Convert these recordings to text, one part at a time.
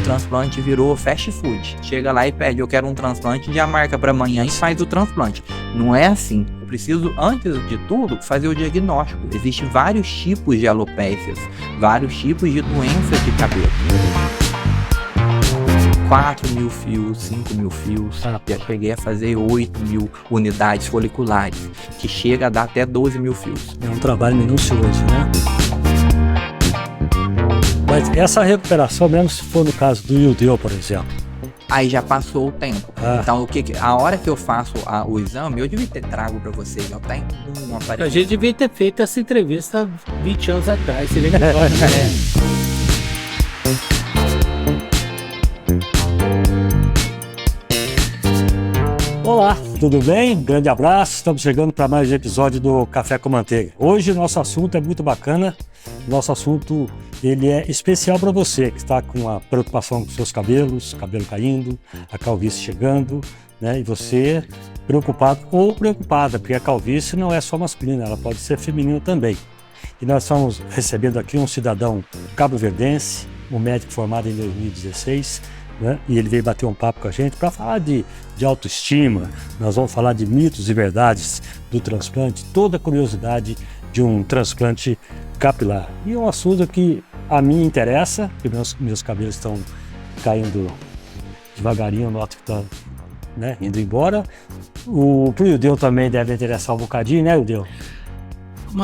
transplante virou fast food. Chega lá e pede, eu quero um transplante, já marca para amanhã e faz o transplante. Não é assim. Eu preciso, antes de tudo, fazer o diagnóstico. Existem vários tipos de alopécias, vários tipos de doenças de cabelo. 4.000 fios, 5.000 fios, já cheguei a fazer 8.000 unidades foliculares, que chega a dar até 12.000 fios. É um trabalho minucioso, né? Mas essa recuperação, mesmo se for no caso do Ildeu, por exemplo. Aí já passou o tempo. Então, a hora que eu faço o exame, eu devia ter trago para vocês, eu tenho um aparelho. A gente devia ter feito essa entrevista 20 anos atrás, você lembra? Olá, tudo bem? Grande abraço, estamos chegando para mais um episódio do Café com Manteiga. Hoje o nosso assunto é muito bacana, nosso assunto ele é especial para você que está com a preocupação com seus cabelos, cabelo caindo, a calvície chegando, né? E você preocupado ou preocupada, porque a calvície não é só masculina, ela pode ser feminina também. E nós estamos recebendo aqui um cidadão cabo-verdense, um médico formado em 2016, né? E ele veio bater um papo com a gente para falar de autoestima. Nós vamos falar de mitos e verdades do transplante, toda a curiosidade de um transplante capilar. E é um assunto que a mim interessa, porque meus cabelos estão caindo devagarinho, eu noto que estão, né, indo embora. Pro Ildeu também deve interessar um bocadinho, né, Ildeu?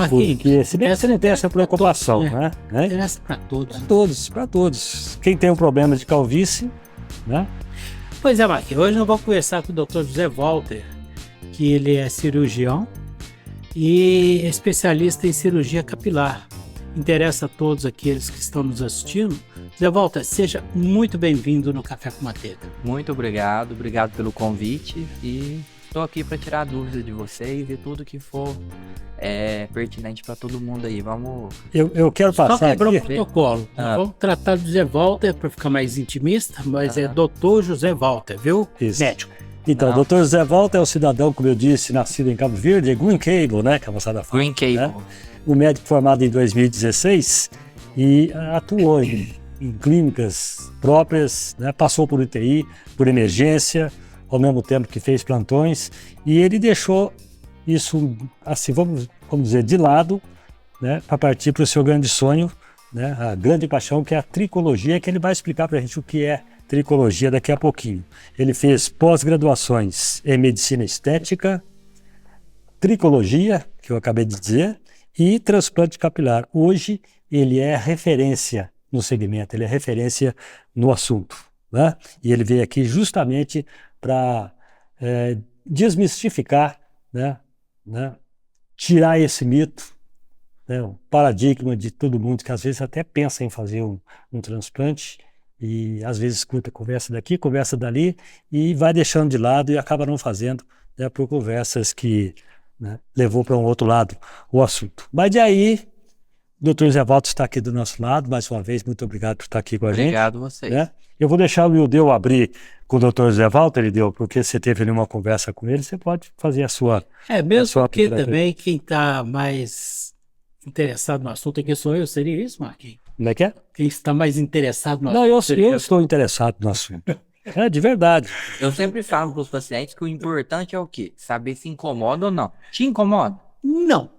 Porque se bem que você não tem essa preocupação, né? Interessa para todos. Para todos. Quem tem um problema de calvície, né? Pois é, Marquinhos, hoje eu vou conversar com o Dr. José Walter, que ele é cirurgião e especialista em cirurgia capilar. Interessa a todos aqueles que estão nos assistindo. José Walter, seja muito bem-vindo no Café com Manteiga. Muito obrigado pelo convite e estou aqui para tirar dúvidas de vocês e tudo que for pertinente para todo mundo aí. Vamos. Eu quero passar só quebrou aqui. O protocolo. Vamos tratar do José Walter para ficar mais intimista, mas é Dr. José Walter, viu? Isso. Médico. Então, o Dr. José Walter é um cidadão, como eu disse, nascido em Cabo Verde, é Green Cable, né? Que a moçada fala. Green Cable. Né? O médico formado em 2016 e atuou em clínicas próprias, né? Passou por UTI, por emergência, ao mesmo tempo que fez plantões, e ele deixou isso, assim, vamos dizer, de lado, né? Para partir para o seu grande sonho, né? A grande paixão, que é a tricologia, que ele vai explicar para a gente o que é tricologia daqui a pouquinho. Ele fez pós-graduações em medicina estética, tricologia, que eu acabei de dizer, e transplante capilar. Hoje ele é referência no segmento, ele é referência no assunto, né? E ele veio aqui justamente para desmistificar, né? Tirar esse mito, né? O paradigma de todo mundo que às vezes até pensa em fazer um transplante e às vezes escuta conversa daqui, conversa dali e vai deixando de lado e acaba não fazendo, né, por conversas que, né, levou para um outro lado o assunto. Mas de aí, o Dr. José Walter está aqui do nosso lado, mais uma vez, muito obrigado por estar aqui com a gente. Obrigado a vocês. Né? Eu vou deixar o Ildeu abrir com o Dr. José Walter, Ildeu, porque você teve ali uma conversa com ele, você pode fazer a sua... mesmo porque também quem está mais interessado no assunto aqui sou eu, seria isso, Marquinhos? Como é que é? Quem está mais interessado no assunto? Não, eu estou interessado no assunto. De verdade. Eu sempre falo para os pacientes que o importante é o quê? Saber se incomoda ou não. Te incomoda? Não.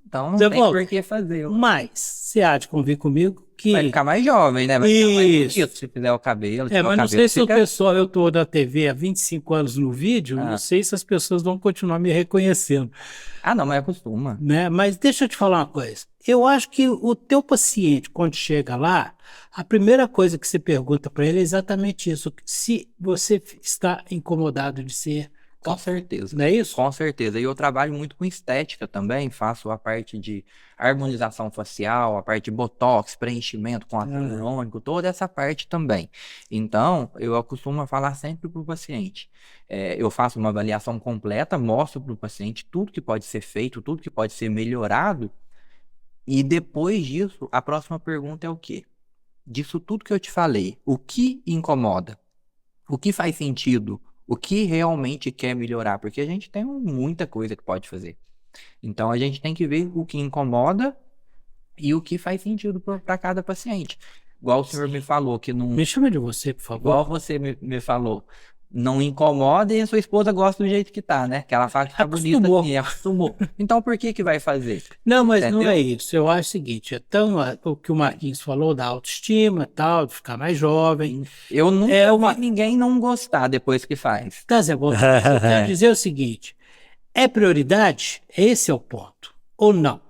Então não tem por que fazer. Mas você há de convir comigo que... Vai ficar mais jovem, né? Vai ficar mais bonito se fizer o cabelo. Mas não sei se o pessoal... Eu estou na TV há 25 anos no vídeo, não sei se as pessoas vão continuar me reconhecendo. Não, mas acostuma. Né? Mas deixa eu te falar uma coisa. Eu acho que o teu paciente, quando chega lá, a primeira coisa que você pergunta para ele é exatamente isso. Se você está incomodado de ser... Com certeza. Não é isso? Com certeza. E eu trabalho muito com estética também, faço a parte de harmonização facial, a parte de botox, preenchimento com ácido hialurônico, toda essa parte também. Então, eu costumo falar sempre para o paciente. Eu faço uma avaliação completa, mostro para o paciente tudo que pode ser feito, tudo que pode ser melhorado. E depois disso, a próxima pergunta é o quê? Disso tudo que eu te falei, o que incomoda? O que faz sentido? O que realmente quer melhorar? Porque a gente tem muita coisa que pode fazer. Então, a gente tem que ver o que incomoda e o que faz sentido para cada paciente. igual o senhor me falou, que não. Me chama de você, por favor. Igual você me falou. Não incomoda e a sua esposa gosta do jeito que tá, né? Que ela fala que tá bonita Acostumou. assim, acostumou. Então por que vai fazer? Não, mas não Entendeu? é isso. Eu acho o seguinte, o que o Marquinhos falou da autoestima, tal, de ficar mais jovem. Eu nunca É vi uma- ninguém não gostar depois que faz. Tá, Zé Walter, eu quero dizer o seguinte, é prioridade? Esse é o ponto. Ou não?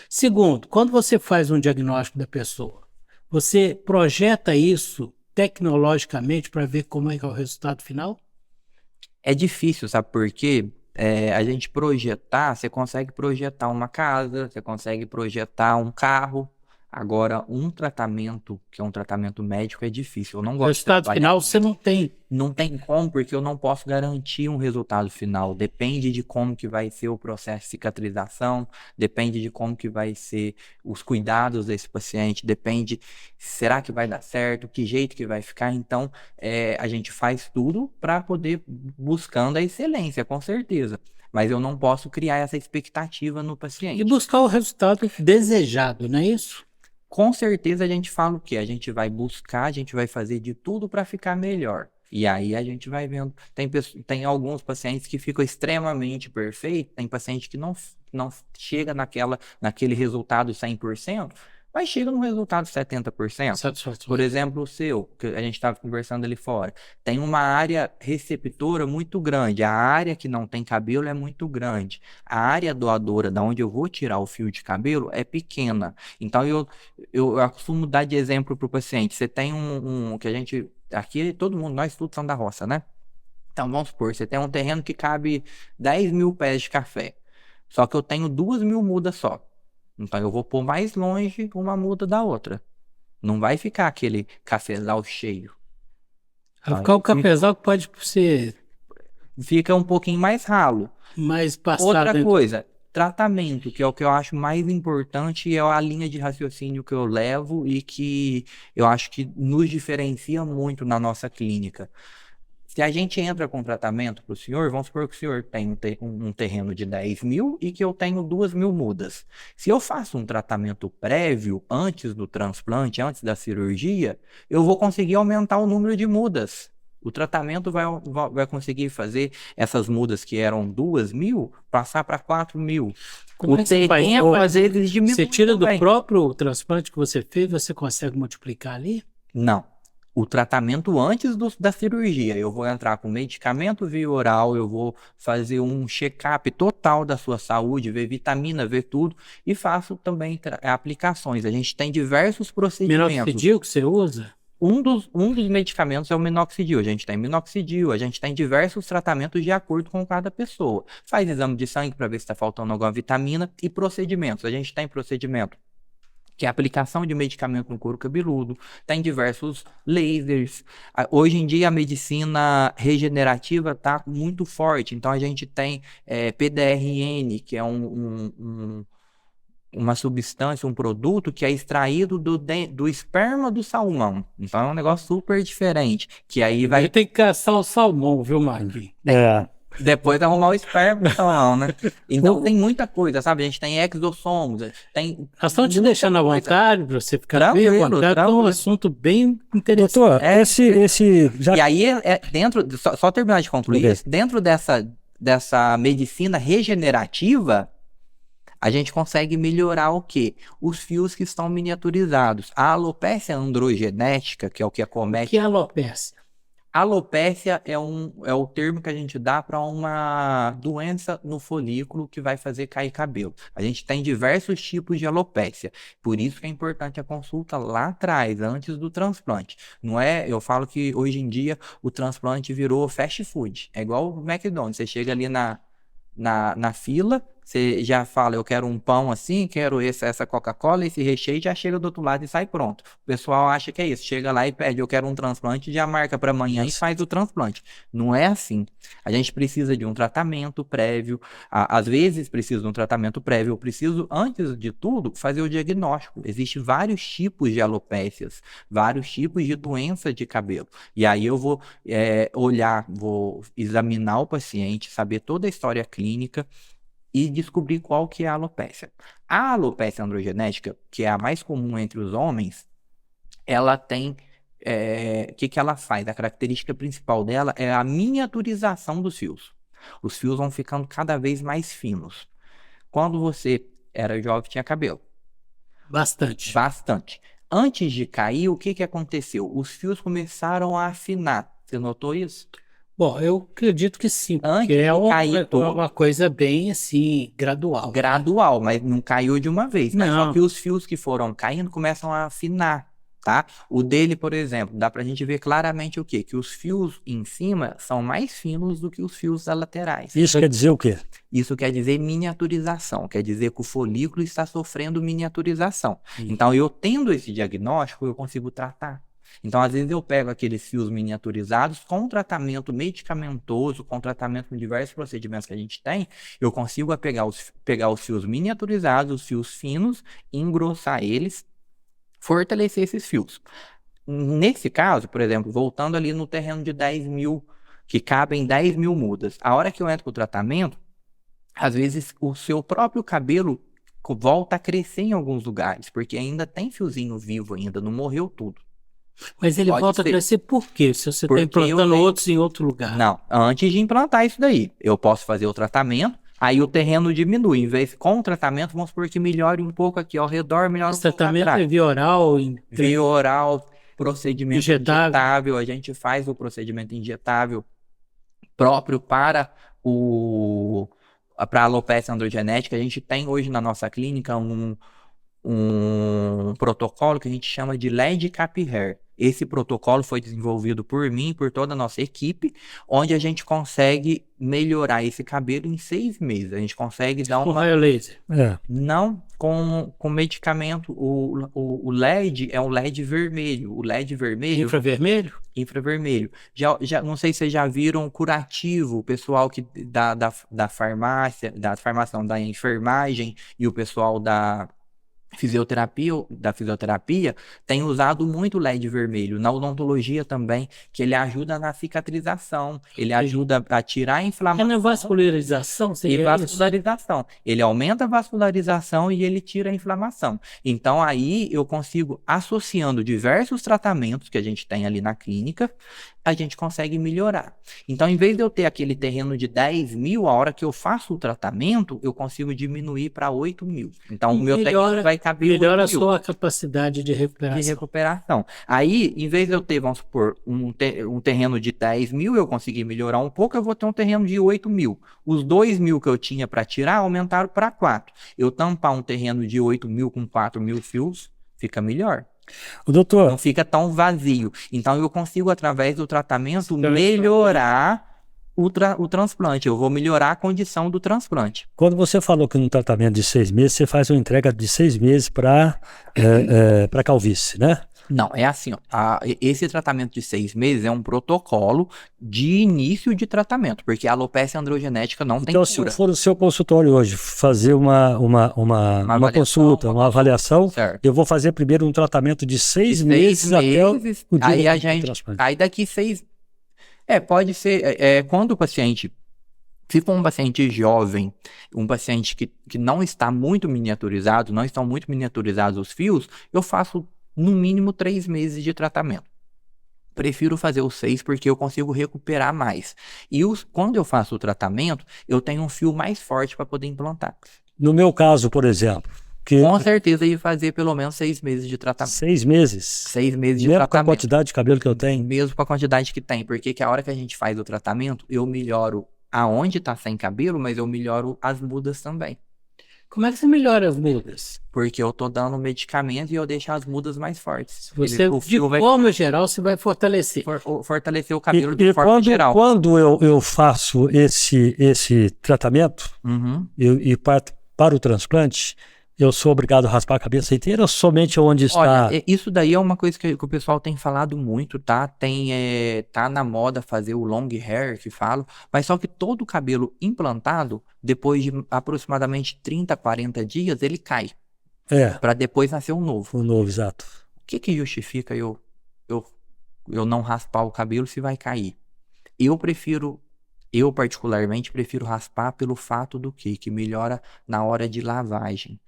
Segundo, quando você faz um diagnóstico da pessoa, você projeta isso tecnologicamente para ver como é que é o resultado final? É difícil, sabe por quê? A gente projetar, você consegue projetar uma casa, você consegue projetar um carro. Agora, um tratamento, que é um tratamento médico, é difícil. Eu não O gosto de resultado trabalhar. final você não tem. Não tem como, porque eu não posso garantir um resultado final. Depende de como que vai ser o processo de cicatrização, depende de como que vai ser os cuidados desse paciente, depende, será que vai dar certo, que jeito que vai ficar. Então, a gente faz tudo para poder buscando a excelência, com certeza. Mas eu não posso criar essa expectativa no E paciente. buscar o resultado desejado, não é isso? Com certeza a gente fala o quê? A gente vai buscar, a gente vai fazer de tudo para ficar melhor. E aí a gente vai vendo. Tem alguns pacientes que ficam extremamente perfeitos, tem paciente que não chega naquele resultado 100%, mas chega no resultado 70%. Por Satisfatório. exemplo, o seu, que a gente estava conversando ali fora, tem uma área receptora muito grande. A área que não tem cabelo é muito grande. A área doadora, da onde eu vou tirar o fio de cabelo, é pequena. Então, eu costumo dar de exemplo para o paciente. Você tem que a gente. Aqui, todo mundo, nós todos são da roça, né? Então, vamos supor, você tem um terreno que cabe 10 mil pés de café. Só que eu tenho 2.000 mudas só. Então, eu vou pôr mais longe uma muda da outra. Não vai ficar aquele cafezal cheio. Vai ficar o cafezal que pode ser Fica um pouquinho mais ralo. mais passado. Outra coisa, tratamento, que é o que eu acho mais importante, é a linha de raciocínio que eu levo e que eu acho que nos diferencia muito na nossa clínica. Se a gente entra com tratamento para o senhor, vamos supor que o senhor tem um terreno de 10 mil e que eu tenho 2.000 mudas. Se eu faço um tratamento prévio antes do transplante, antes da cirurgia, eu vou conseguir aumentar o número de mudas. O tratamento vai conseguir fazer essas mudas que eram 2.000 passar para 4.000. Como é que você faz? terreno, às vezes, diminui Você tira do também. próprio transplante que você fez, você consegue multiplicar ali? Não. O tratamento antes da cirurgia. Eu vou entrar com medicamento via oral, eu vou fazer um check-up total da sua saúde, ver vitamina, ver tudo, e faço também aplicações. A gente tem diversos procedimentos. Minoxidil que você usa? Um dos medicamentos é o minoxidil. A gente tem minoxidil, a gente tem diversos tratamentos de acordo com cada pessoa. Faz exame de sangue para ver se está faltando alguma vitamina e procedimentos. A gente tem procedimento que é a aplicação de medicamento no couro cabeludo, tem diversos lasers. Hoje em dia a medicina regenerativa está muito forte, então a gente tem PDRN, que é uma substância, um produto que é extraído do esperma do salmão. Então é um negócio super diferente, que aí vai... Tem que caçar o salmão, viu, Marquinhos? Depois arrumar o esperma do salmão, né? Então tem muita coisa, sabe? A gente tem exossomos, tem... Nós estamos te deixando à vontade para você ficar Tranquilo, bem à vontade, é um tranquilo. assunto bem interessante. Doutor, esse já E aí, só terminar de concluir Ok. isso, dentro dessa medicina regenerativa, a gente consegue melhorar o quê? Os fios que estão miniaturizados. A alopécia androgenética, que é o que acomete... Que é alopecia? Alopécia é o termo que a gente dá para uma doença no folículo que vai fazer cair cabelo. A gente tem diversos tipos de alopécia. Por isso que é importante a consulta lá atrás, antes do transplante. Não é, eu falo que hoje em dia o transplante virou fast food. É igual o McDonald's. Você chega ali na fila, você já fala, eu quero um pão assim, quero essa Coca-Cola, esse recheio, já chega do outro lado e sai pronto. O pessoal acha que é isso, chega lá e pede, eu quero um transplante, já marca para amanhã e faz o transplante. Não é assim. A gente precisa de um tratamento prévio, às vezes precisa de um tratamento prévio, eu preciso, antes de tudo, fazer o diagnóstico. Existem vários tipos de alopécias, vários tipos de doença de cabelo. E aí eu vou olhar, vou examinar o paciente, saber toda a história clínica, e descobrir qual que é a alopécia. A alopécia androgenética, que é a mais comum entre os homens, ela tem, o que que ela faz? A característica principal dela é a miniaturização dos fios. Os fios vão ficando cada vez mais finos. Quando você era jovem, tinha cabelo. Bastante. Bastante. Antes de cair, o que que aconteceu? Os fios começaram a afinar. Você notou isso? Bom, eu acredito que sim, Antes porque é de cair todo. uma coisa bem assim, gradual. Gradual, mas não caiu de uma vez. Mas só Não. que os fios que foram caindo começam a afinar, tá? O dele, por exemplo, dá pra gente ver claramente o quê? Que os fios em cima são mais finos do que os fios das laterais. Isso quer dizer o quê? Isso quer dizer miniaturização, quer dizer que o folículo está sofrendo miniaturização. Então, eu tendo esse diagnóstico, eu consigo tratar. Então, às vezes eu pego aqueles fios miniaturizados com tratamento medicamentoso, com tratamento com diversos procedimentos que a gente tem, eu consigo pegar os fios miniaturizados, os fios finos, engrossar eles, fortalecer esses fios. Nesse caso, por exemplo, voltando ali no terreno de 10 mil, que cabem 10 mil mudas, a hora que eu entro com o tratamento, às vezes o seu próprio cabelo volta a crescer em alguns lugares, porque ainda tem fiozinho vivo ainda, não morreu tudo. Mas ele Pode volta ser. a crescer por quê? Se você está Porque eu implantando tenho- outros em outro lugar. Não, antes de implantar isso daí, eu posso fazer o tratamento, aí o terreno diminui. Em vez com o tratamento, vamos supor que melhore um pouco aqui ao redor, melhora um Esse pouco tratamento atrás. é via oral, Via oral, procedimento Injetável. injetável, a gente faz o procedimento injetável próprio para a alopecia androgenética. A gente tem hoje na nossa clínica um protocolo que a gente chama de LED Cap Hair. Esse protocolo foi desenvolvido por mim e por toda a nossa equipe, onde a gente consegue melhorar esse cabelo em 6 meses. A gente consegue dar com uma... raio laser. Não com medicamento. O LED é um LED vermelho. O LED vermelho, Infravermelho? infravermelho. Já, não sei se vocês já viram o curativo, o pessoal da farmácia, não, da enfermagem e o pessoal da fisioterapia tem usado muito o LED vermelho. Na odontologia também, que ele ajuda na cicatrização, ele ajuda a tirar a É inflamação. na vascularização, E seria isso? vascularização. Ele aumenta a vascularização e ele tira a inflamação. Então, aí eu consigo, associando diversos tratamentos que a gente tem ali na clínica, a gente consegue melhorar. Então, em vez de eu ter aquele terreno de 10 mil, a hora que eu faço o tratamento, eu consigo diminuir para 8 mil. Então, o meu terreno vai caber 8 Melhora a mil sua capacidade de recuperação. de recuperação. Aí, em vez de eu ter, vamos supor, um terreno de 10 mil, eu consegui melhorar um pouco, eu vou ter um terreno de 8 mil. Os 2 mil que eu tinha para tirar aumentaram para 4. Eu tampar um terreno de 8 mil com 4 mil fios, fica melhor. O doutor, Não fica tão vazio. Então, eu consigo, através do tratamento, melhorar o transplante. Eu vou melhorar a condição do transplante. quando você falou que no tratamento de 6 meses, você faz uma entrega de 6 meses para calvície, né? Não, é assim, ó, esse tratamento de 6 meses é um protocolo de início de tratamento, porque a alopecia androgenética não tem Então, se eu cura. for no seu consultório hoje fazer uma avaliação, consulta, uma avaliação, Certo. eu vou fazer primeiro um tratamento de 6 meses até o dia aí do a gente, transplante. aí daqui 6, pode ser, quando o paciente, se for um paciente jovem, um paciente que não está muito miniaturizado, não estão muito miniaturizados os fios, eu faço no mínimo 3 meses de tratamento. Prefiro fazer os 6 porque eu consigo recuperar mais. E quando eu faço o tratamento, eu tenho um fio mais forte para poder implantar. No meu caso, por exemplo, que Com certeza ia fazer pelo menos 6 meses de tratamento. 6 meses, 6 meses de mesmo com a tratamento. quantidade de cabelo que eu tenho, Mesmo com a quantidade que tem. Porque que a hora que a gente faz o tratamento, eu melhoro aonde tá sem cabelo, mas eu melhoro as mudas também. Como é que você melhora as mudas? Porque eu tô dando medicamento e eu deixo as mudas mais fortes. Você, O de fio vai forma geral, você vai fortalecer. fortalecer o cabelo de e forma geral. quando eu faço esse tratamento Uhum. e parto para o transplante, eu sou obrigado a raspar a cabeça inteira ou somente onde está? Olha, isso daí é uma coisa que o pessoal tem falado muito, tá? Tá na moda fazer o long hair, que falam, mas só que todo o cabelo implantado, depois de aproximadamente 30, 40 dias, ele cai, para depois nascer um novo. O novo, exato. O que justifica eu não raspar o cabelo se vai cair? Eu particularmente prefiro raspar pelo fato do que melhora na hora de lavagem.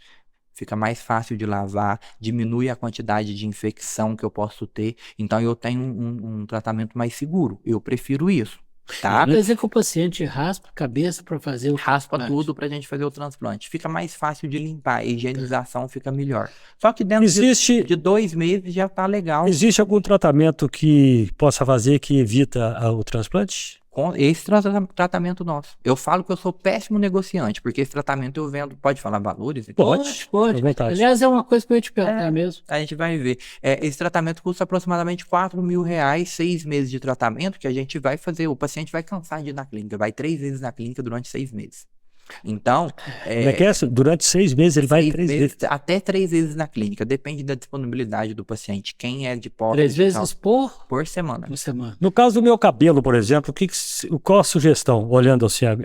fica mais fácil de lavar, diminui a quantidade de infecção que eu posso ter, então eu tenho um tratamento mais seguro, eu prefiro isso, tá? Quer dizer que o paciente raspa a cabeça para fazer o Raspa transplante. tudo pra gente fazer o transplante, fica mais fácil de limpar, a higienização fica melhor. Só que dentro de 2 meses já tá legal. Existe algum tratamento que possa fazer que evita o transplante? Com esse tratamento nosso. Eu falo que eu sou péssimo negociante, porque esse tratamento eu vendo. Pode falar valores? Pode. Pode. À vontade. Aliás, é uma coisa que eu ia te perguntar mesmo. A gente vai ver. Esse tratamento custa aproximadamente R$ 4.000, 6 meses de tratamento, que a gente vai fazer. O paciente vai cansar de ir na clínica, vai 3 vezes na clínica durante 6 meses. Então, Como é que é? Durante 6 meses ele vai 3 vezes. até 3 vezes na clínica, depende da disponibilidade do paciente. Quem é de posse 3 vezes por semana. semana. No caso do meu cabelo, por exemplo, qual a sugestão, olhando assim a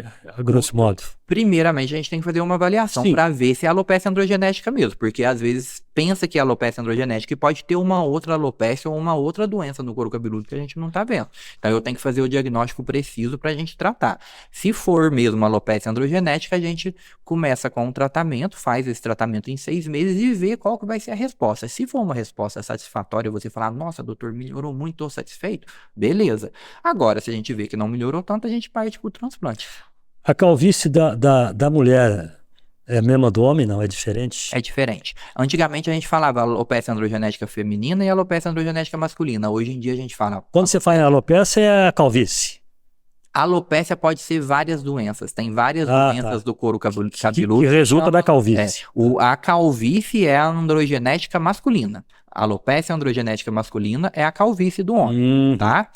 grosso modo? Primeiramente, a gente tem que fazer uma avaliação para ver se é alopecia androgenética mesmo, porque às vezes pensa que é alopecia androgenética e pode ter uma outra alopecia ou uma outra doença no couro cabeludo que a gente não tá vendo. Então eu tenho que fazer o diagnóstico preciso para a gente tratar. Se for mesmo uma alopecia androgenética, a gente começa com um tratamento, faz esse tratamento em 6 meses e vê qual que vai ser a resposta. Se for uma resposta satisfatória, você falar, nossa, doutor, melhorou muito, tô satisfeito, beleza. Agora, se a gente vê que não melhorou tanto, a gente parte pro transplante. A calvície da mulher é a mesma do homem, não? É diferente? É diferente. Antigamente a gente falava alopecia androgenética feminina e alopecia androgenética masculina. Hoje em dia a gente fala... Quando você fala em alopecia, é a calvície. Alopecia pode ser várias doenças. Tem várias doenças do couro cabeludo. Que resulta da calvície. A calvície é a androgenética masculina. A alopecia androgenética masculina é a calvície do homem, tá?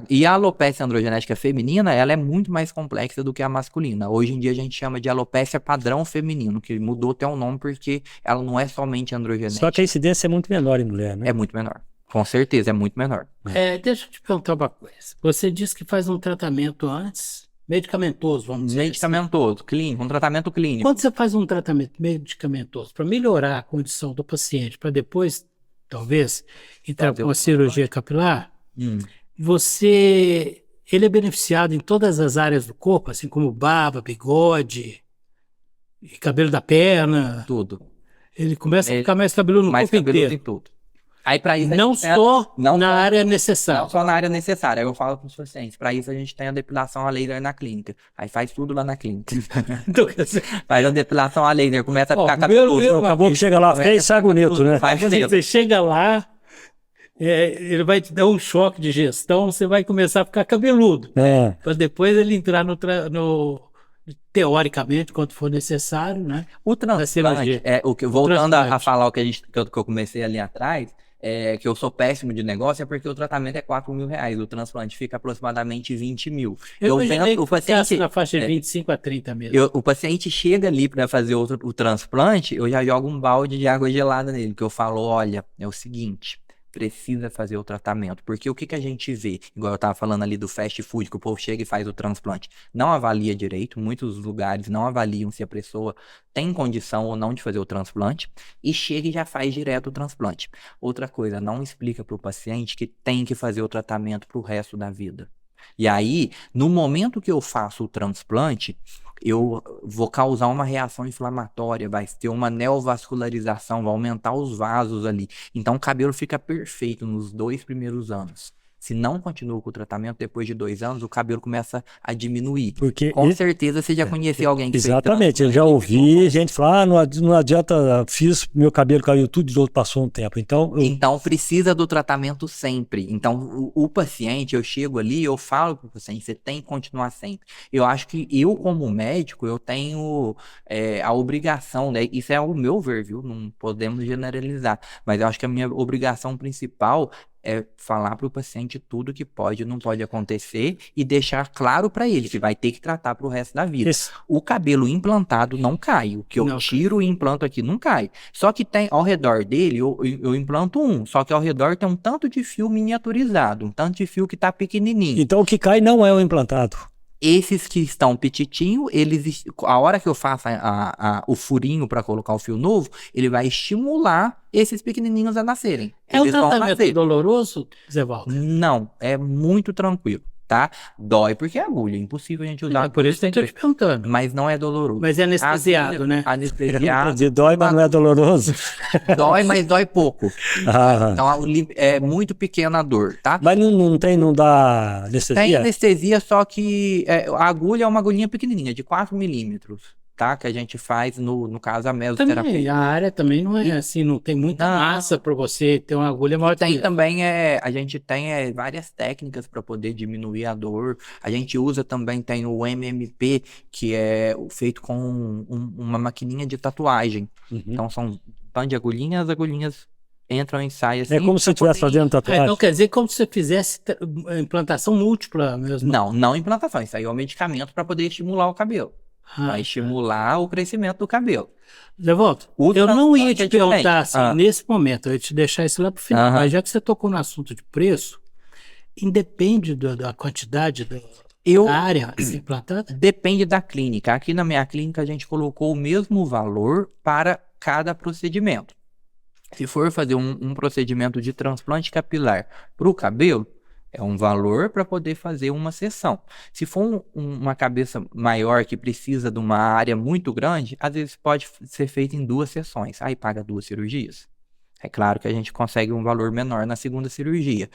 E a alopecia androgenética feminina, ela é muito mais complexa do que a masculina. Hoje em dia a gente chama de alopecia padrão feminino, que mudou até o nome porque ela não é somente androgenética. Só que a incidência é muito menor em mulher, né? É muito menor. Com certeza, é muito menor. Deixa eu te perguntar uma coisa. Você disse que faz um tratamento antes, medicamentoso, vamos dizer. Medicamentoso, clínico, um tratamento clínico. Quando você faz um tratamento medicamentoso para melhorar a condição do paciente, para depois, talvez, entrar com a cirurgia capilar, ele é beneficiado em todas as áreas do corpo, assim como barba, bigode, e cabelo da perna. Tudo. Ele começa a ficar mais cabeludo no corpo inteiro. Em tudo. Aí, pra isso, não só na área necessária. Não só na área necessária. Eu falo para os pacientes, para isso a gente tem a depilação a laser na clínica. Aí faz tudo lá na clínica. Então, quer dizer, faz a depilação a laser, começa a ficar cabeludo. Acabou que chega lá, fez, sai bonito, né? Você chega lá, ele vai te dar um choque de gestão, você vai começar a ficar cabeludo. Para depois ele entrar teoricamente, quando for necessário, né? O transplante, voltando a falar o que eu comecei ali atrás, que eu sou péssimo de negócio, é porque o tratamento é R$ 4.000, o transplante fica aproximadamente 20 mil. Eu penso, o paciente na faixa de 25 a 30 mesmo. O paciente chega ali para fazer o transplante, eu já jogo um balde de água gelada nele, que eu falo, olha, é o seguinte, precisa fazer o tratamento, porque o que a gente vê, igual eu tava falando ali do fast food, que o povo chega e faz o transplante, não avalia direito, muitos lugares não avaliam se a pessoa tem condição ou não de fazer o transplante, e chega e já faz direto o transplante. Outra coisa, não explica para o paciente que tem que fazer o tratamento pro resto da vida. E aí, no momento que eu faço o transplante, eu vou causar uma reação inflamatória, vai ter uma neovascularização, vai aumentar os vasos ali. Então o cabelo fica perfeito nos 2 primeiros anos. Se não continua com o tratamento, depois de 2 anos, o cabelo começa a diminuir. Porque com certeza você já conheceu alguém que exatamente, eu já ouvi gente falar, não adianta, fiz, meu cabelo caiu tudo, de outro passou um tempo. Então precisa do tratamento sempre. Então o paciente, eu chego ali, eu falo para o paciente, você tem que continuar sempre. Eu acho que eu, como médico, eu tenho a obrigação, né? Isso é o meu ver, viu? Não podemos generalizar. Mas eu acho que a minha obrigação principal é falar para o paciente tudo que pode e não pode acontecer e deixar claro para ele que vai ter que tratar para o resto da vida. O cabelo implantado não cai. O que eu tiro e implanto aqui não cai. Só que tem ao redor dele, eu implanto só que ao redor tem um tanto de fio miniaturizado, um tanto de fio que está pequenininho. Então o que cai não é o implantado. Esses que estão petitinho, a hora que eu faço o furinho para colocar o fio novo, ele vai estimular esses pequenininhos a nascerem. É um tratamento doloroso, Zé Walter? Não, é muito tranquilo. tá? Dói porque é agulha, é impossível a gente usar. É por isso que eu tô te perguntando. Mas não é doloroso. Mas é anestesiado, né? Anestesiado. Dói, mas não é doloroso. Dói, mas dói pouco. Ah, Então é muito pequena a dor, tá? mas não dá Tem anestesia? anestesia, só que a agulha é uma agulhinha pequenininha, de 4 milímetros, tá? Que a gente faz, no caso, a mesoterapia. Também, a área também não é assim, não tem muita Não. massa para você ter uma agulha maior. Tem também, a gente tem várias técnicas para poder diminuir a dor. A gente usa também, tem o MMP, que é feito com uma maquininha de tatuagem. Uhum. Então são um tanto de agulhinhas, as agulhinhas entram e saem assim. É como se você estivesse fazendo tatuagem. Então quer dizer como se você fizesse implantação múltipla mesmo. Não implantação, isso aí é um medicamento para poder estimular o cabelo. Vai estimular o crescimento do cabelo. Zé Walter, O eu não ia transplante é te perguntar diferente. assim, nesse momento, eu ia te deixar isso lá pro final, Aham. mas já que você tocou no assunto de preço, independe da quantidade da Eu área a ser implantada? Depende da clínica. Aqui na minha clínica a gente colocou o mesmo valor para cada procedimento. Se for fazer um procedimento de transplante capilar para o cabelo, é um valor para poder fazer uma sessão. Se for uma cabeça maior que precisa de uma área muito grande, às vezes pode ser feito em 2 sessões. Aí paga 2 cirurgias. É claro que a gente consegue um valor menor na segunda cirurgia.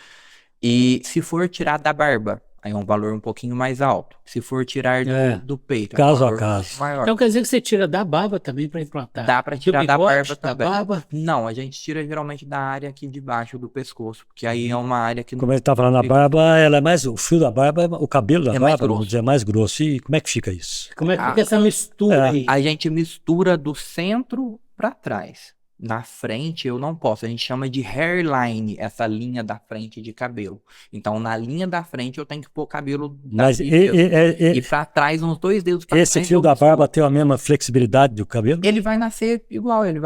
E se for tirar da barba, aí é um valor um pouquinho mais alto. Se for tirar do peito, caso é um a valor caso. maior. Então quer dizer que você tira da barba também para implantar? Dá para tirar da bigode, barba da também. barba? Não, a gente tira geralmente da área aqui debaixo do pescoço, porque aí é uma área que Como ele tá falando, a barba, ela é mais. O fio da barba, o cabelo da É mais barba, vamos grosso. dizer, é mais grosso. E como é que fica isso? Como é que fica essa mistura aí? a gente mistura do centro para trás. Na frente eu não posso, a gente chama de hairline, essa linha da frente de cabelo. Então na linha da frente eu tenho que pôr cabelo Mas daqui mesmo. E para trás, uns 2 dedos para esse trás. fio eu da misturo. barba tem a mesma flexibilidade do cabelo? Ele vai nascer igual, ele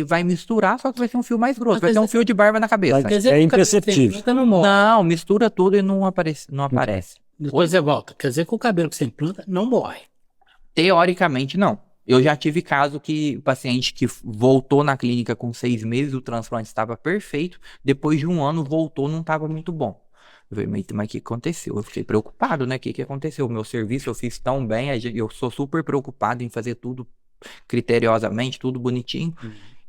vai misturar, só que vai ser um fio mais grosso, vai ter um fio de barba na cabeça. Mas Quer dizer é que o cabelo imperceptível. que você implanta não morre. Não, mistura tudo e não aparece. Depois você volta. Quer dizer que o cabelo que você implanta não morre. Teoricamente, não. Eu já tive caso que o paciente que voltou na clínica com 6 meses, o transplante estava perfeito, depois de 1 ano voltou, não estava muito bom. Eu falei, mas o que aconteceu? Eu fiquei preocupado, né? O que aconteceu? O meu serviço eu fiz tão bem, eu sou super preocupado em fazer tudo criteriosamente, tudo bonitinho.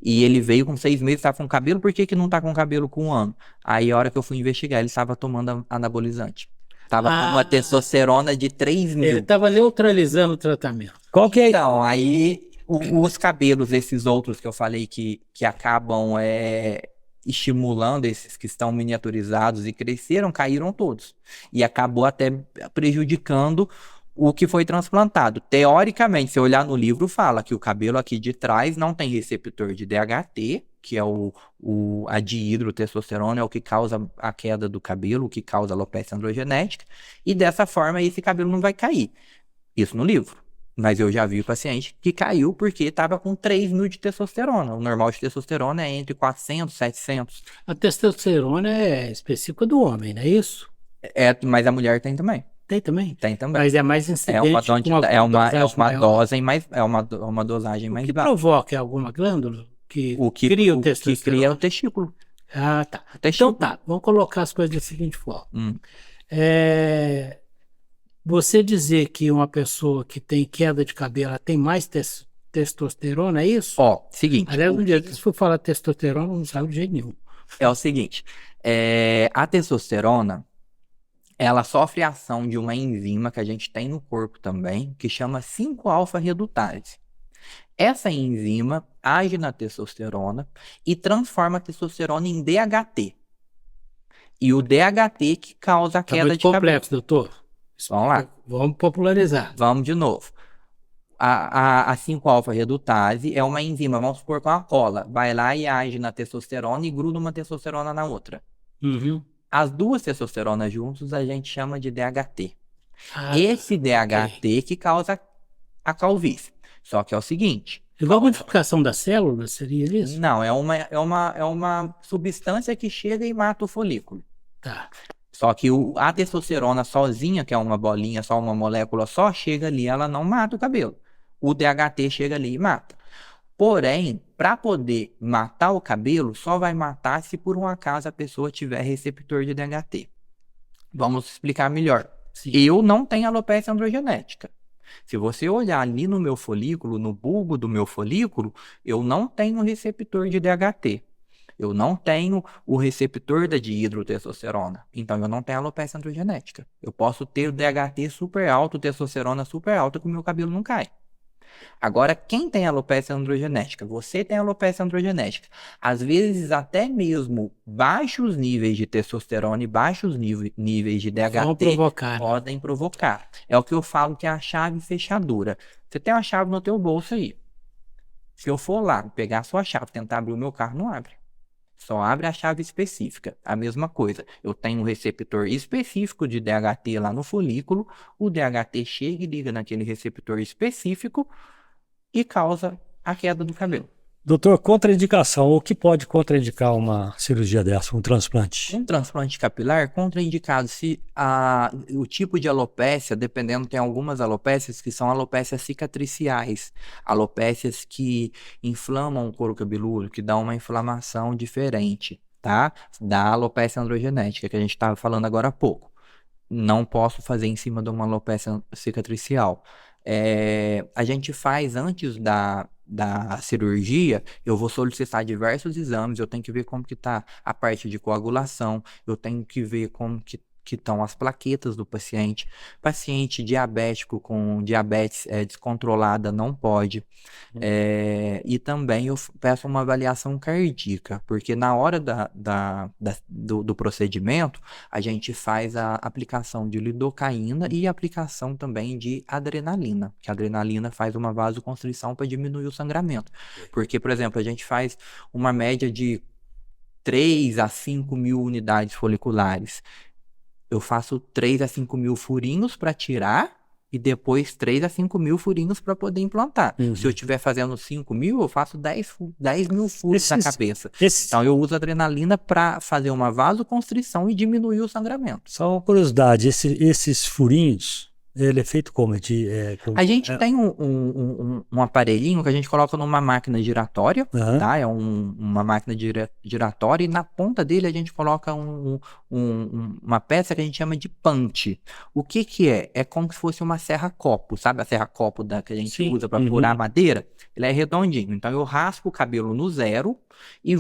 E ele veio com 6 meses, estava com cabelo, por que não tá com cabelo com 1 ano? Aí a hora que eu fui investigar, ele estava tomando anabolizante. Tava com uma testosterona de 3 mil. Ele estava neutralizando o tratamento. Qual que é? Então, aí os cabelos, esses outros que eu falei que acabam estimulando esses que estão miniaturizados e cresceram, caíram todos. E acabou até prejudicando o que foi transplantado. Teoricamente, se olhar no livro, fala que o cabelo aqui de trás não tem receptor de DHT, que é a dihidrotestosterona, é o que causa a queda do cabelo, o que causa a alopecia androgenética, e dessa forma esse cabelo não vai cair. Isso no livro. Mas eu já vi o paciente que caiu porque estava com 3 mil de testosterona. O normal de testosterona é entre 400 e 700. A testosterona é específica do homem, não é isso? Mas a mulher tem também. Tem também? Tem também. Mas é mais incidente. É uma O dosagem mais que baixa. provoca alguma glândula que O que cria o que testosterona? cria é o testículo. Ah, tá. Então Testículo. tá, vamos colocar as coisas da seguinte forma. Hum. Você dizer que uma pessoa que tem queda de cabelo ela tem mais testosterona, é isso? Ó, seguinte. Aliás, um dia se for falar testosterona, não sabe de jeito nenhum. É o seguinte. A testosterona, ela sofre a ação de uma enzima que a gente tem no corpo também, que chama 5-alfa-redutase. Essa enzima age na testosterona e transforma a testosterona em DHT. E o DHT que causa a Tá queda muito de cabelo. complexo, doutor. Vamos lá. Vamos popularizar. Vamos de novo. A 5-alfa-redutase é uma enzima, vamos supor, com a cola. Vai lá e age na testosterona e gruda uma testosterona na outra. Uhum. As 2 testosteronas juntos a gente chama de DHT. Ah, Esse DHT que causa a calvície. Só que é o seguinte. igual a modificação das células, seria isso? Não, é uma substância que chega e mata o folículo. Tá. Só que a testosterona sozinha, que é uma bolinha, só uma molécula só, chega ali, ela não mata o cabelo. O DHT chega ali e mata. Porém, para poder matar o cabelo, só vai matar se por um acaso a pessoa tiver receptor de DHT. Vamos explicar melhor. Sim. Eu não tenho alopecia androgenética. Se você olhar ali no meu folículo, no bulbo do meu folículo, eu não tenho receptor de DHT. Eu não tenho o receptor da dihidrotestosterona. Então, eu não tenho alopecia androgenética. Eu posso ter o DHT super alto, testosterona super alta, que o meu cabelo não cai. Agora, quem tem alopecia androgenética? Você tem alopecia androgenética. Às vezes, até mesmo baixos níveis de testosterona e baixos níveis de Vão DHT provocar. podem provocar. É o que eu falo que é a chave fechadura. Você tem uma chave no teu bolso aí. Se eu for lá pegar a sua chave, tentar abrir o meu carro, não abre. Só abre a chave específica. A mesma coisa. Eu tenho um receptor específico de DHT lá no folículo. O DHT chega e liga naquele receptor específico e causa a queda do cabelo. Doutor, contraindicação. O que pode contraindicar uma cirurgia dessa, um transplante? Um transplante capilar, contraindicado se o tipo de alopécia, dependendo, tem algumas alopécias que são alopécias cicatriciais, alopécias que inflamam o couro cabeludo, que dão uma inflamação diferente, tá? Da alopécia androgenética, que a gente estava falando agora há pouco. Não posso fazer em cima de uma alopécia cicatricial. A gente faz antes da cirurgia, eu vou solicitar diversos exames, eu tenho que ver como que tá a parte de coagulação, eu tenho que ver como que estão as plaquetas do paciente. Paciente diabético com diabetes descontrolada não pode. E também eu peço uma avaliação cardíaca, porque na hora do procedimento, a gente faz a aplicação de lidocaína e a aplicação também de adrenalina, que a adrenalina faz uma vasoconstrição para diminuir o sangramento. Porque, por exemplo, a gente faz uma média de 3 a 5 mil unidades foliculares. Eu faço 3 a 5 mil furinhos para tirar e depois 3 a 5 mil furinhos para poder implantar. Se eu estiver fazendo 5 mil, eu faço 10 mil furos na cabeça. Então, eu uso adrenalina para fazer uma vasoconstrição e diminuir o sangramento. Só uma curiosidade, esses furinhos, ele é feito como? A gente tem um aparelhinho que a gente coloca numa máquina giratória, tá? É uma máquina giratória e na ponta dele a gente coloca uma peça que a gente chama de punch. O que que é? É como se fosse uma serra-copo, sabe? A serra-copo que a gente usa para furar madeira. Ele é redondinho. Então eu raspo o cabelo no zero e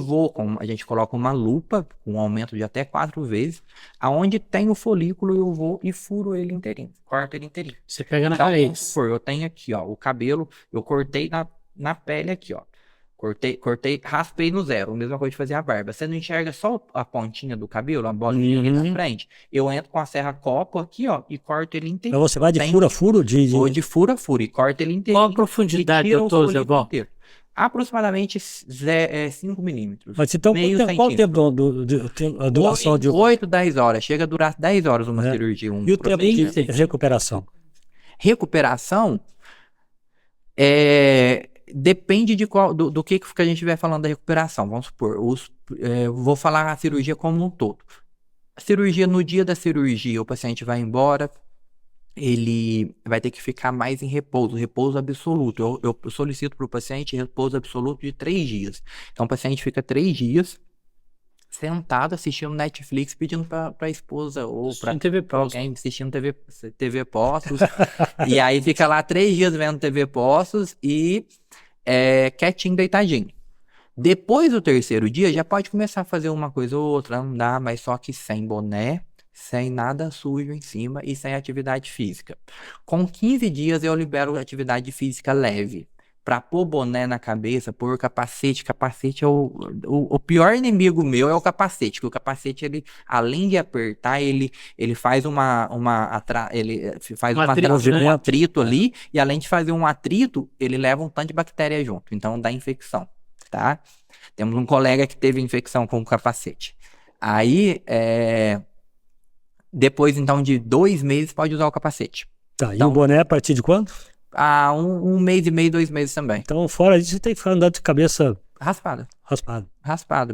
a gente coloca uma lupa com um aumento de até 4 vezes. Aonde tem o folículo eu vou e furo ele inteirinho, corto ele inteirinho. Você pega na raiz. Eu tenho aqui, ó, o cabelo, eu cortei na pele aqui, ó. Cortei, raspei no zero, a mesma coisa de fazer a barba. Você não enxerga só a pontinha do cabelo, a bolinha ali na frente. Eu entro com a serra-copo aqui, ó, e corto ele inteiro. Então você vai de furo a furo? Vou de furo a furo e corto ele inteiro. Qual a profundidade, doutor Zé Walter? Aproximadamente 5 milímetros. Mas então, qual o tempo a duração de 8, 10 horas. Chega a durar 10 horas uma cirurgia. E o tempo de recuperação? Recuperação depende do que a gente estiver falando da recuperação. Vamos supor, vou falar a cirurgia como um todo. A cirurgia, no dia da cirurgia, o paciente vai embora, ele vai ter que ficar mais em repouso absoluto. Eu solicito para o paciente repouso absoluto de 3 dias. Então, o paciente fica 3 dias sentado assistindo Netflix, pedindo para a esposa ou para alguém assistindo TV Postos. E aí fica lá 3 dias vendo TV Postos e quietinho, deitadinho. Depois do 3º dia, já pode começar a fazer uma coisa ou outra, andar, mas só que sem boné, sem nada sujo em cima e sem atividade física. Com 15 dias eu libero atividade física leve. Para pôr boné na cabeça, pôr capacete. Capacete é o pior inimigo meu, é o capacete. Porque o capacete, ele, além de apertar, ele faz um atrito ali. E além de fazer um atrito, ele leva um tanto de bactéria junto. Então dá infecção, tá? Temos um colega que teve infecção com o capacete. Aí, depois então de 2 meses, pode usar o capacete. Tá, então, e o boné a partir de quando? 1 mês e meio, 2 meses também. Então, fora disso, você tem que ficar andando de cabeça raspado,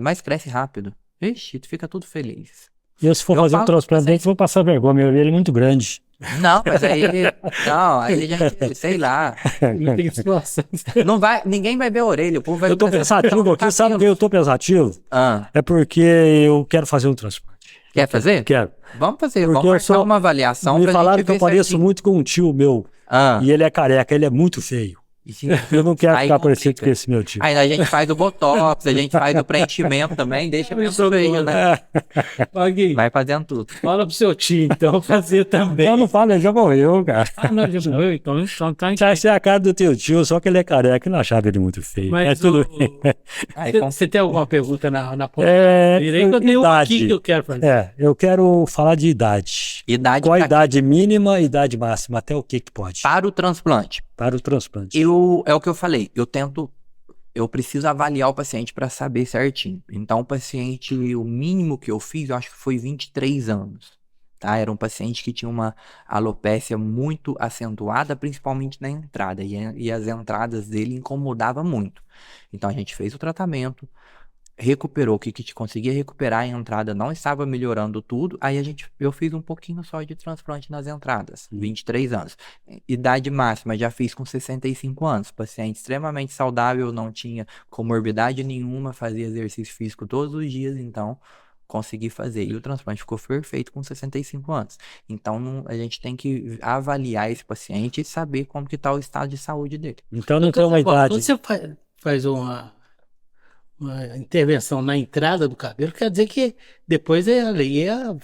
mas cresce rápido. Ixi, tu fica tudo feliz. E eu, se for fazer um transplante, vou passar vergonha, meu orelha é muito grande. Não, mas aí gente, sei lá. Não tem situação. Ninguém vai ver a orelha. O povo vai pensativo aqui, sabe que eu tô pensativo? É porque eu quero fazer um transplante. Quer fazer? Quero. Vamos fazer, Porque vamos marcar uma avaliação Me pra falaram gente que eu ver pareço certinho. muito com um tio meu. Ah, E ele é careca, ele é muito feio. Eu não quero Aí ficar complica. parecido com esse meu tio. Aí a gente faz o botox, a gente faz o preenchimento também, deixa meio feio, né? Magui, Vai fazendo tudo. fala pro seu tio, então, fazer também. Eu não falo, ele já morreu, cara. Ah, não, já morreu, então tá Já achei a cara do teu tio, só que ele é careca, eu não achava ele muito feio. É Mas tudo bem. Aí, você tem alguma pergunta na É, eu tenho uma aqui idade. que eu quero fazer. Eu quero falar de idade. idade Qual a pra- idade mínima e idade máxima? Até o que pode? para o transplante. Para o transplante. É o que eu falei, eu preciso avaliar o paciente para saber certinho. Então, o paciente, o mínimo que eu fiz, eu acho que foi 23 anos. Tá? Era um paciente que tinha uma alopécia muito acentuada, principalmente na entrada, e as entradas dele incomodavam muito. Então, a gente fez o tratamento, recuperou o que te conseguia recuperar, a entrada não estava melhorando tudo, aí eu fiz um pouquinho só de transplante nas entradas, 23 anos. Idade máxima, já fiz com 65 anos, paciente extremamente saudável, não tinha comorbidade nenhuma, fazia exercício físico todos os dias, então consegui fazer. E o transplante ficou perfeito com 65 anos. Então a gente tem que avaliar esse paciente e saber como que está o estado de saúde dele. Então não tem uma idade. Quando você faz uma intervenção na entrada do cabelo, quer dizer que depois ela ia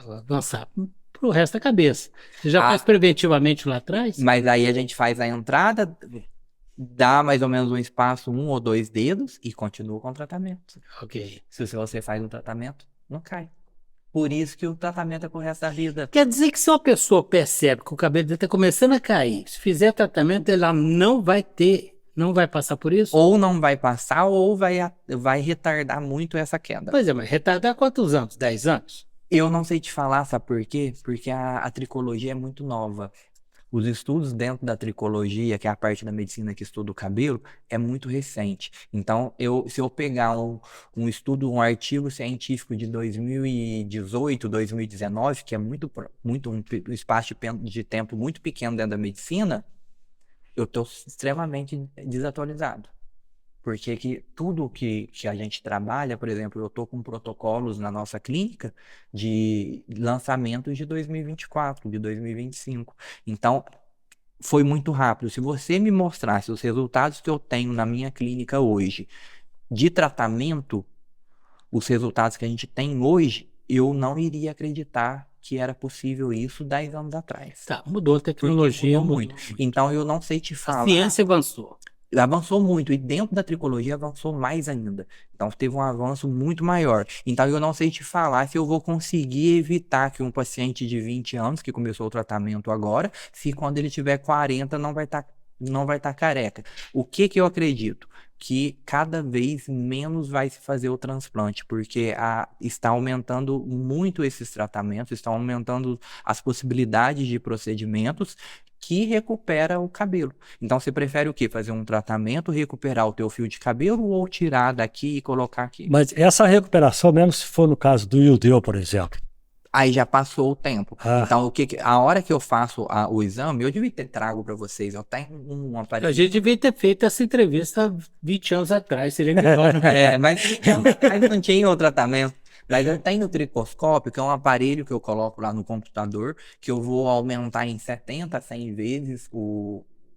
avançar pro resto da cabeça. Você já faz preventivamente lá atrás? Mas aí a gente faz a entrada, dá mais ou menos um espaço, 1 ou 2 dedos e continua com o tratamento. Ok. Se você faz um tratamento, não cai. Por isso que o tratamento é pro resto da vida. Quer dizer que se uma pessoa percebe que o cabelo dele está começando a cair, se fizer tratamento, ela não vai passar por isso? Ou não vai passar, ou vai retardar muito essa queda. Pois é, mas retardar quantos anos? 10 anos? Eu não sei te falar, sabe por quê? Porque a tricologia é muito nova. Os estudos dentro da tricologia, que é a parte da medicina que estuda o cabelo, é muito recente. Então, se eu pegar um estudo, um artigo científico de 2018, 2019, que é um espaço de tempo muito pequeno dentro da medicina, eu estou extremamente desatualizado. Porque tudo que a gente trabalha, por exemplo, eu estou com protocolos na nossa clínica de lançamentos de 2024, de 2025. Então, foi muito rápido. Se você me mostrasse os resultados que eu tenho na minha clínica hoje de tratamento, os resultados que a gente tem hoje, eu não iria acreditar que era possível isso 10 anos atrás. Tá, mudou a tecnologia. Mudou muito. Então, eu não sei te falar. A ciência avançou. Avançou muito, e dentro da tricologia avançou mais ainda. Então teve um avanço muito maior. Então eu não sei te falar se eu vou conseguir evitar que um paciente de 20 anos, que começou o tratamento agora, se quando ele tiver 40 não vai estar careca. O que eu acredito? Que cada vez menos vai se fazer o transplante, porque está aumentando muito esses tratamentos, estão aumentando as possibilidades de procedimentos que recupera o cabelo. Então, você prefere o quê? Fazer um tratamento, recuperar o teu fio de cabelo ou tirar daqui e colocar aqui? Mas essa recuperação, mesmo se for no caso do Yudeu, por exemplo. Aí já passou o tempo. Então, a hora que eu faço o exame, eu devia ter trago para vocês. Eu tenho um aparelho. A gente devia ter feito essa entrevista 20 anos atrás. Seria melhor. Mas não tinha o tratamento. Mas eu tenho o tricoscópio, que é um aparelho que eu coloco lá no computador, que eu vou aumentar em 70 a 100 vezes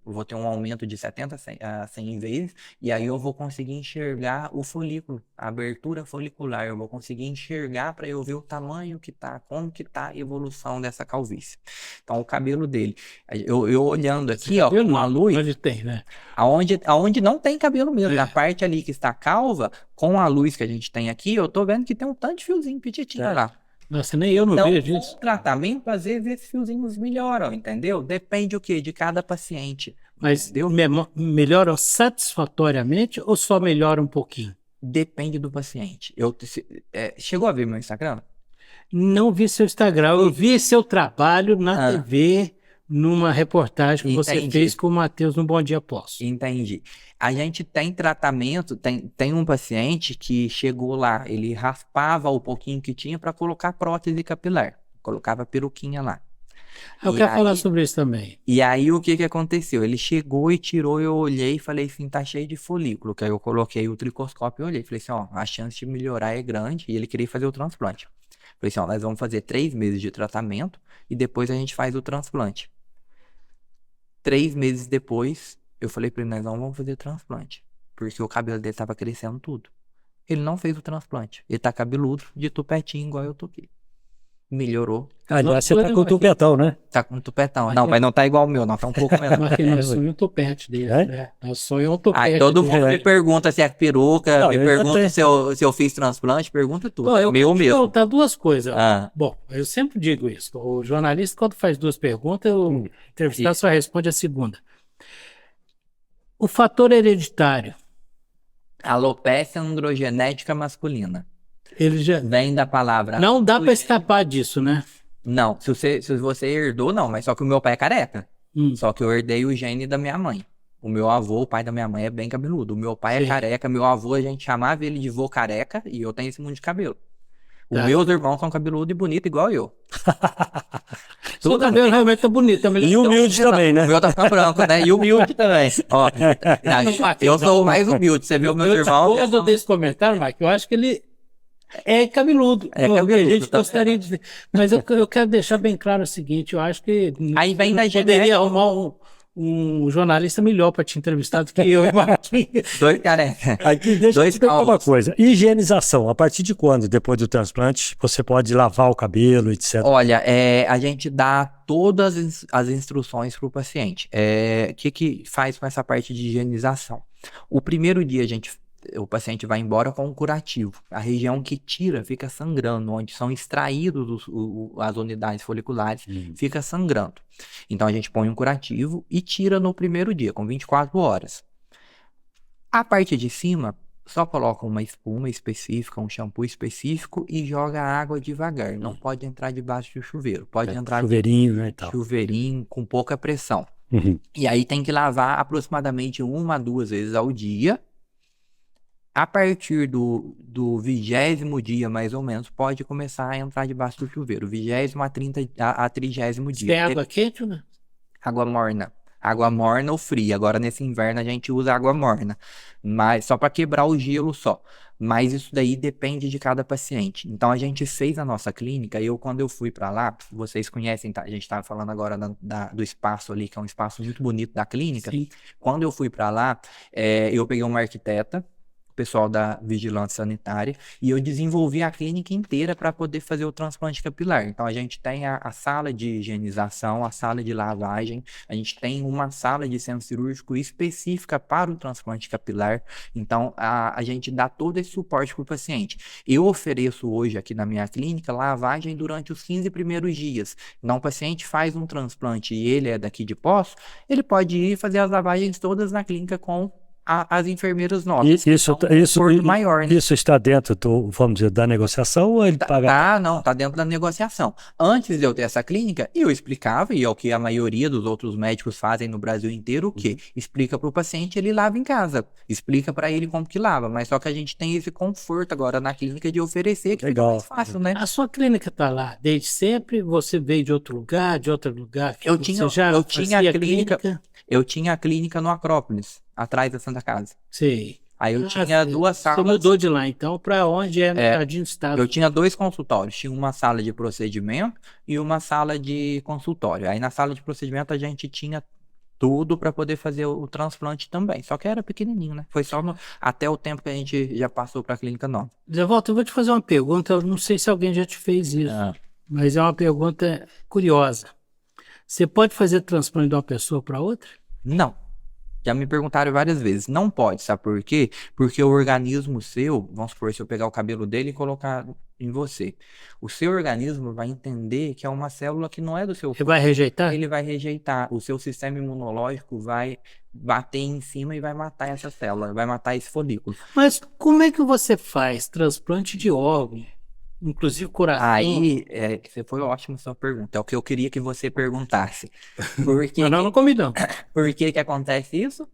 eu vou ter um aumento de 70 a 100 vezes, e aí eu vou conseguir enxergar o folículo, a abertura folicular, eu vou conseguir enxergar para eu ver o tamanho que tá, como que tá a evolução dessa calvície. Então, o cabelo dele, eu olhando aqui, ó, com a luz, onde tem, né? Aonde não tem cabelo mesmo, na parte ali que está calva, com a luz que a gente tem aqui, eu tô vendo que tem um tanto de fiozinho petitinho lá. Nossa, nem eu não vejo isso. O tratamento, às vezes, esses fiozinhos melhoram, entendeu? Depende o quê? De cada paciente. Mas entendeu? Melhoram satisfatoriamente ou só melhora um pouquinho? Depende do paciente. Chegou a ver meu Instagram? Não vi seu Instagram, eu vi seu trabalho na TV, numa reportagem que você fez com o Matheus no Bom Dia Posso. Entendi. A gente tem tratamento, tem um paciente que chegou lá, ele raspava o pouquinho que tinha para colocar prótese capilar, colocava peruquinha lá. Eu quero falar sobre isso também. E aí o que aconteceu? Ele chegou e tirou, eu olhei e falei assim, tá cheio de folículo, que aí eu coloquei o tricoscópio e olhei, falei assim, ó, a chance de melhorar é grande, e ele queria fazer o transplante. Falei assim, ó, nós vamos fazer 3 meses de tratamento e depois a gente faz o transplante. 3 meses depois, eu falei pra ele, nós não vamos fazer o transplante, porque o cabelo dele tava crescendo tudo. Ele não fez o transplante. Ele tá cabeludo, de tupetinho, igual eu tô aqui. Melhorou. Aliás, você tá com o tupetão, né? Tá com tupetão. Não, mas não tá igual o meu, não. Tá um pouco menor. Mas nós sonhamos um topete dele. É? Né? Nós sonhamos um topete. Aí todo dele. mundo me pergunta se é peruca, Não, me eu pergunta até- se eu fiz transplante, pergunta tudo. Bom, eu Meu quero mesmo. perguntar duas coisas. Ah. Bom, eu sempre digo isso. O jornalista, quando faz duas perguntas, o entrevistado Isso. só responde a segunda. O fator hereditário, Alopecia androgenética masculina. ele já. Vem da palavra. Não dá para escapar disso, né? Não, se você herdou, não, mas só que o meu pai é careca. Hum. Só que eu herdei o gene da minha mãe. O meu avô, o pai da minha mãe, é bem cabeludo. O meu pai é Sim. careca, meu avô, a gente chamava ele de vô careca e eu tenho esse mundo de cabelo. Os Tá. meus irmãos são cabeludos e bonitos igual eu. Seu cabelo realmente tá bonito. Tá melhor E que o meu. humilde também, né? O meu tá ficando branco, né? E humilde também. Ó, eu sou o mais humilde. Você viu meus irmãos? Eu desse comentário, Mike, eu acho que ele é cabeludo. É O que cabeludo, a gente tá. gostaria de dizer. Mas eu quero deixar bem claro o seguinte, eu acho que Aí vem da poderia genética. arrumar um jornalista melhor para te entrevistar do que eu e Marquinhos. Dois careca. Aqui, deixa eu Dois te perguntar uma calvos. coisa. Higienização, a partir de quando, depois do transplante, você pode lavar o cabelo, etc? Olha, a gente dá todas as instruções para o paciente. O que faz com essa parte de higienização? O primeiro dia o paciente vai embora com um curativo. A região que tira fica sangrando, onde são extraídos as unidades foliculares, fica sangrando. Então a gente põe um curativo e tira no primeiro dia, com 24 horas. A parte de cima, só coloca uma espuma específica, um shampoo específico e joga a água devagar. Não pode entrar debaixo do chuveiro. Pode entrar Chuveirinho, né, e tal. chuveirinho com pouca pressão. Uhum. E aí tem que lavar aproximadamente 1 a 2 vezes ao dia. A partir do 20º dia, mais ou menos, pode começar a entrar debaixo do chuveiro. 20º a 30º dia. Tem água quente, né? Água morna. Água morna ou fria. Agora, nesse inverno, a gente usa água morna. Mas só para quebrar o gelo só. Mas isso daí depende de cada paciente. Então, a gente fez a nossa clínica. Quando eu fui para lá, vocês conhecem, tá? A gente estava falando agora do espaço ali, que é um espaço muito bonito da clínica. Sim. Quando eu fui para lá, eu peguei uma arquiteta, pessoal da vigilância sanitária, e eu desenvolvi a clínica inteira para poder fazer o transplante capilar. Então a gente tem a sala de higienização, a sala de lavagem, a gente tem uma sala de centro cirúrgico específica para o transplante capilar. Então a gente dá todo esse suporte para o paciente. Eu ofereço hoje aqui na minha clínica lavagem durante os 15 primeiros dias. Então o paciente faz um transplante e ele é daqui de Poços, ele pode ir fazer as lavagens todas na clínica com as enfermeiras nossas. Isso Maior, né? Isso está dentro vamos dizer, da negociação ou ele paga? Tá dentro da negociação. Antes de eu ter essa clínica, eu explicava, e é o que a maioria dos outros médicos fazem no Brasil inteiro, o quê? Explica para o paciente, ele lava em casa. Explica para ele como que lava, mas só que a gente tem esse conforto agora na clínica de oferecer, que Legal. fica mais fácil, né? A sua clínica tá lá desde sempre? Você veio de outro lugar, Eu tinha fazia a clínica. Eu tinha a clínica no Acrópolis, atrás da Santa Casa. Sei. Aí eu tinha duas Você salas. mudou de lá, então, para onde é no Jardim do Estado? Eu tinha 2 consultórios. Tinha uma sala de procedimento e uma sala de consultório. Aí na sala de procedimento a gente tinha tudo para poder fazer o transplante também. Só que era pequenininho, né? Foi só até o tempo que a gente já passou para a clínica nova. Zé Walter, eu vou te fazer uma pergunta. Eu não sei se alguém já te fez isso, mas é uma pergunta curiosa. Você pode fazer transplante de uma pessoa para outra? Não. Já me perguntaram várias vezes. Não pode, sabe por quê? Porque o organismo seu, vamos supor, se eu pegar o cabelo dele e colocar em você, o seu organismo vai entender que é uma célula que não é do seu Você vai rejeitar? Ele vai rejeitar. O seu sistema imunológico vai bater em cima e vai matar essa célula, vai matar esse folículo. Mas como é que você faz transplante de órgão? Inclusive coração. Aí, você foi ótimo sua pergunta. É o que eu queria que você perguntasse. Por que, Não comi não. por que acontece isso?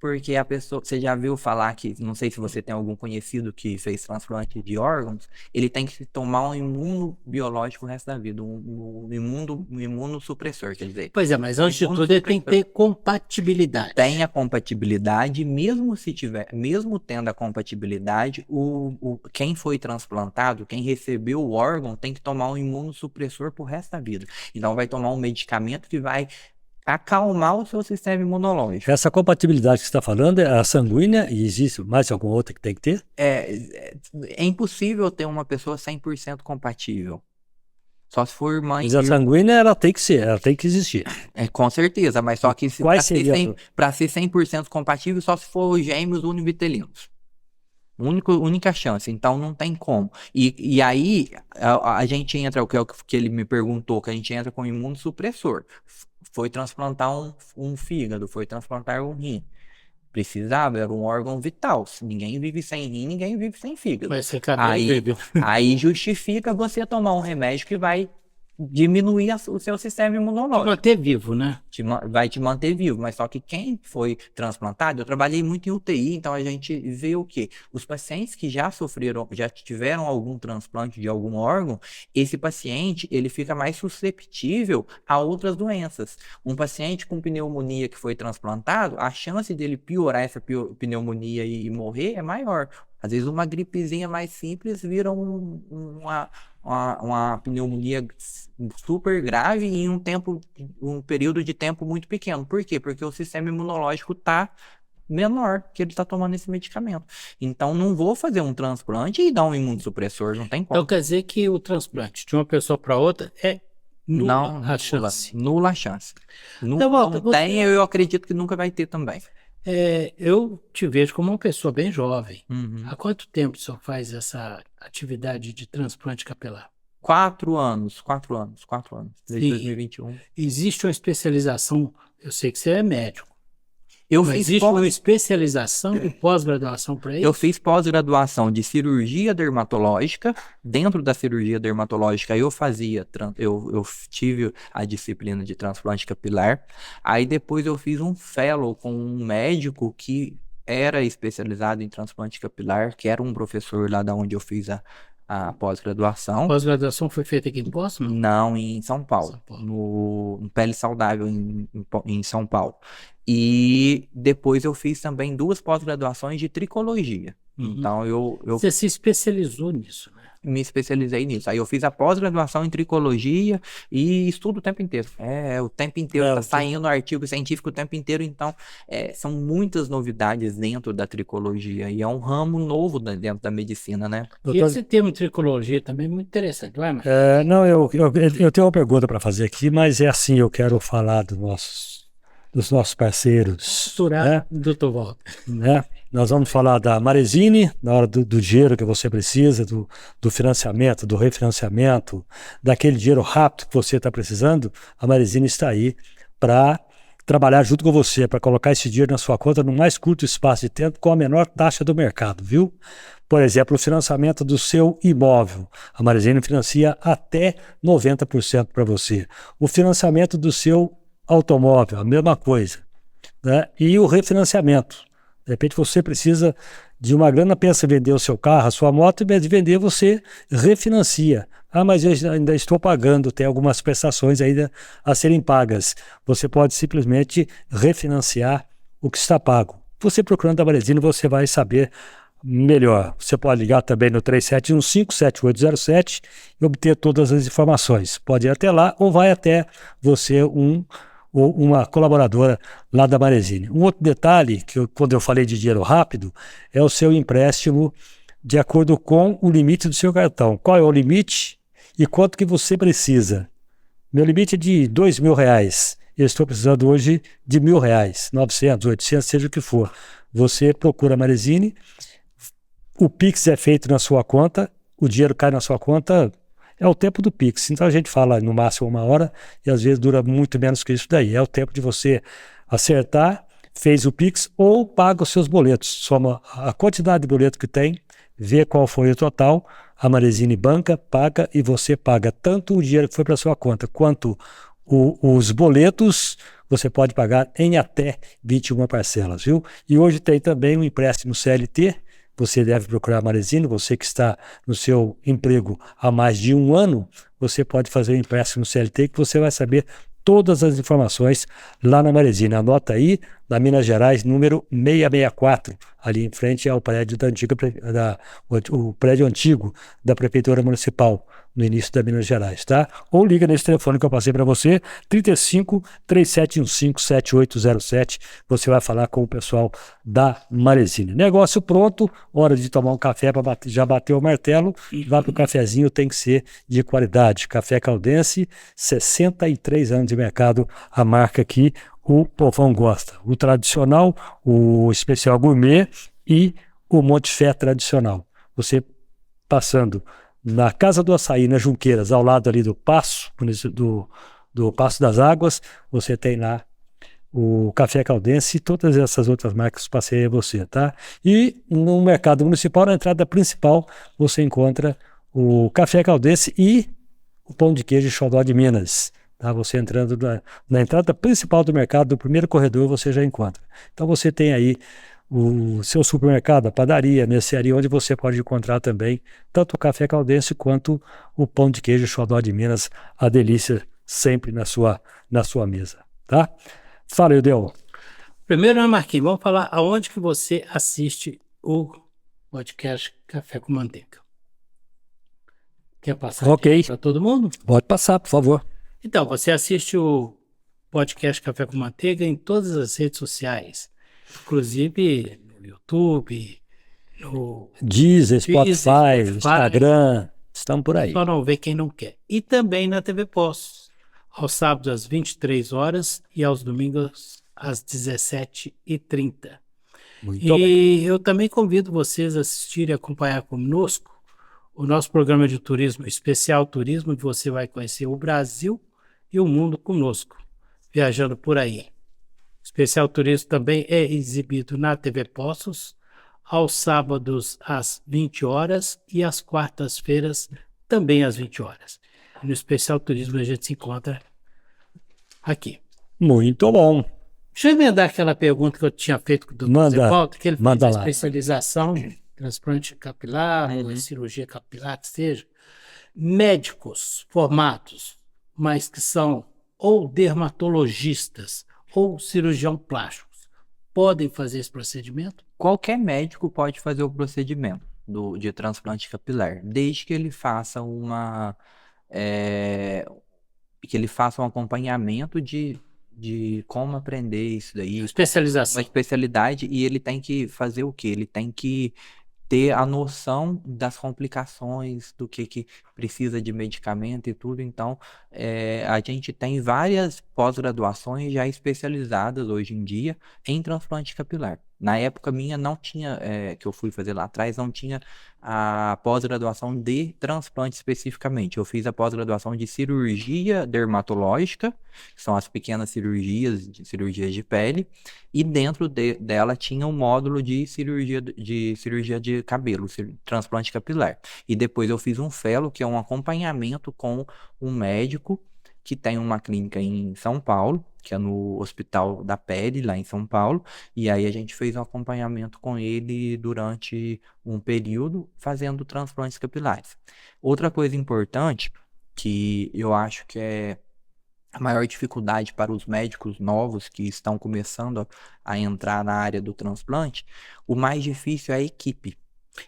porque a pessoa, você já viu falar que, não sei se você tem algum conhecido que fez transplante de órgãos, ele tem que tomar um imunobiológico o resto da vida, um imunossupressor, quer dizer. Pois é, mas antes de tudo ele tem que ter compatibilidade. Tem a compatibilidade, mesmo tendo a compatibilidade, quem foi transplantado, quem recebeu o órgão, tem que tomar um imunossupressor pro resto da vida. Então vai tomar um medicamento que vai acalmar o seu sistema imunológico. Essa compatibilidade que você está falando é a sanguínea e existe mais alguma outra que tem que ter? É impossível ter uma pessoa 100% compatível. Só se for mãe. Mas a sanguínea ela tem que ser, ela tem que existir. Com certeza, mas só que para ser 100% compatível, só se for gêmeos univitelinos. Única chance, então não tem como. E aí a gente entra, o que ele me perguntou, que a gente entra com imunossupressor. Foi transplantar um fígado, foi transplantar um rim. Precisava, era um órgão vital. Ninguém vive sem rim, ninguém vive sem fígado. Mas você acabou aí justifica você tomar um remédio que vai diminuir o seu sistema imunológico. Manter vivo, né? Vai te manter vivo, mas só que quem foi transplantado, eu trabalhei muito em UTI, então a gente vê o quê? Os pacientes que já tiveram algum transplante de algum órgão, esse paciente, ele fica mais susceptível a outras doenças. Um paciente com pneumonia que foi transplantado, a chance dele piorar essa pneumonia e morrer é maior. Às vezes uma gripezinha mais simples vira uma pneumonia super grave em um período de tempo muito pequeno. Por quê? Porque o sistema imunológico está menor, que ele está tomando esse medicamento. Então, não vou fazer um transplante e dar um imunossupressor, não tem como. Então, quer dizer que o transplante de uma pessoa para outra é nula a chance. Nula a chance. Não tem, eu acredito que nunca vai ter também. Eu te vejo como uma pessoa bem jovem. Uhum. Há quanto tempo o senhor faz essa atividade de transplante capilar? 4 anos, desde Sim. 2021. Existe uma especialização, eu sei que você é médico, Mas existe uma especialização e pós-graduação para isso? Eu fiz pós-graduação de cirurgia dermatológica. Dentro da cirurgia dermatológica eu tive a disciplina de transplante capilar. Aí depois eu fiz um fellow com um médico que era especializado em transplante capilar, que era um professor lá da onde eu fiz a pós-graduação. A pós-graduação foi feita aqui em Poço? Não, em São Paulo. No Pele Saudável em São Paulo. E depois eu fiz também 2 pós-graduações de tricologia. Uhum. Então Você se especializou nisso, né? Me especializei nisso. Aí eu fiz a pós-graduação em tricologia e estudo o tempo inteiro. O tempo inteiro, tá saindo artigo científico o tempo inteiro, então são muitas novidades dentro da tricologia e é um ramo novo dentro da medicina, né? E esse termo tricologia também é muito interessante, não é, Marcos? Não, eu tenho uma pergunta para fazer aqui, mas é assim, eu quero falar dos nossos parceiros. Né? Dr. Walter. Né? Nós vamos falar da Maresini, na hora do dinheiro que você precisa, do financiamento, do refinanciamento, daquele dinheiro rápido que você está precisando. A Maresini está aí para trabalhar junto com você, para colocar esse dinheiro na sua conta no mais curto espaço de tempo com a menor taxa do mercado, viu? Por exemplo, o financiamento do seu imóvel. A Maresini financia até 90% para você. O financiamento do seu automóvel, a mesma coisa, né? E o refinanciamento. De repente você precisa de uma grana, pensa em vender o seu carro, a sua moto, em vez de vender você refinancia. Mas eu ainda estou pagando, tem algumas prestações ainda a serem pagas. Você pode simplesmente refinanciar o que está pago. Você procurando a Maresini, você vai saber melhor. Você pode ligar também no 3715-7807 e obter todas as informações. Pode ir até lá ou vai até você ou uma colaboradora lá da Maresini. Um outro detalhe, quando eu falei de dinheiro rápido, é o seu empréstimo de acordo com o limite do seu cartão. Qual é o limite e quanto que você precisa? Meu limite é de R$2.000. Eu estou precisando hoje de R$1.000, 900, 800, seja o que for. Você procura a Maresini, o Pix é feito na sua conta, o dinheiro cai na sua conta. É o tempo do Pix, então a gente fala no máximo 1 hora e às vezes dura muito menos que isso daí. É o tempo de você acertar, fez o Pix ou paga os seus boletos. Soma a quantidade de boleto que tem, vê qual foi o total, a Maresini banca, paga e você paga tanto o dinheiro que foi para sua conta quanto os boletos, você pode pagar em até 21 parcelas, viu? E hoje tem também um empréstimo CLT. Você deve procurar a Marezine, você que está no seu emprego há mais de um ano, você pode fazer o empréstimo CLT que você vai saber todas as informações lá na Marezine. Anota aí, na Minas Gerais, número 664, ali em frente ao prédio o prédio antigo da Prefeitura Municipal, no início da Minas Gerais, tá? Ou liga nesse telefone que eu passei para você, 35 3715 7807, você vai falar com o pessoal da Marezine. Negócio pronto, hora de tomar um café, já bateu o martelo, vai pro cafezinho, tem que ser de qualidade. Café Caldense, 63 anos de mercado, a marca que o povão gosta. O tradicional, o especial gourmet e o Monte Fé tradicional. Você passando na Casa do Açaí, na Junqueiras, ao lado ali do Paço, do Paço das Águas, você tem lá o Café Caldense e todas essas outras marcas que passei a você, tá? E no mercado municipal, na entrada principal, você encontra o Café Caldense e o pão de queijo Xodó de Minas. Tá? Você entrando na entrada principal do mercado, do primeiro corredor, você já encontra. Então você tem aí o seu supermercado, a padaria, a mercearia, onde você pode encontrar também tanto o Café Caldense quanto o pão de queijo Xodó de Minas, a delícia sempre na sua mesa, tá? Fala, Eudel. Primeiro, né, Marquinhos, vamos falar aonde que você assiste o podcast Café com Manteiga. Quer passar para todo mundo? Pode passar, por favor. Então, você assiste o podcast Café com Manteiga em todas as redes sociais, inclusive no YouTube, no Deezer, Spotify, Instagram, estamos por aí. Só não vê quem não quer. E também na TV Postos, aos sábados às 23 horas e aos domingos às 17h30. Muito bem. Eu também convido vocês a assistirem e acompanhar conosco o nosso programa de turismo, Especial Turismo, onde você vai conhecer o Brasil e o mundo conosco, viajando por aí. O Especial Turismo também é exibido na TV Postos, aos sábados às 20 horas e às quartas-feiras também às 20 horas. No Especial Turismo a gente se encontra aqui. Muito bom. Deixa eu emendar aquela pergunta que eu tinha feito com o Dr. Zé Walter, que ele fez a especialização em transplante capilar, ou cirurgia capilar, que seja. Médicos formados, mas que são ou dermatologistas ou cirurgião plásticos, podem fazer esse procedimento? Qualquer médico pode fazer o procedimento de transplante capilar, desde que ele faça que ele faça um acompanhamento de como aprender isso daí. Especialização. Uma especialidade, e ele tem que fazer o quê? Ele tem que ter a noção das complicações, do que precisa de medicamento e tudo. Então, a gente tem várias pós-graduações já especializadas hoje em dia em transplante capilar. Na época minha não tinha, que eu fui fazer lá atrás, não tinha a pós-graduação de transplante especificamente. Eu fiz a pós-graduação de cirurgia dermatológica, que são as pequenas cirurgias de pele, e dentro dela tinha um módulo de cirurgia de cabelo, transplante capilar. E depois eu fiz um fellow, que é um acompanhamento com um médico que tem uma clínica em São Paulo, que é no Hospital da Pele, lá em São Paulo, e aí a gente fez um acompanhamento com ele durante um período, fazendo transplantes capilares. Outra coisa importante, que eu acho que é a maior dificuldade para os médicos novos que estão começando a entrar na área do transplante, o mais difícil é a equipe.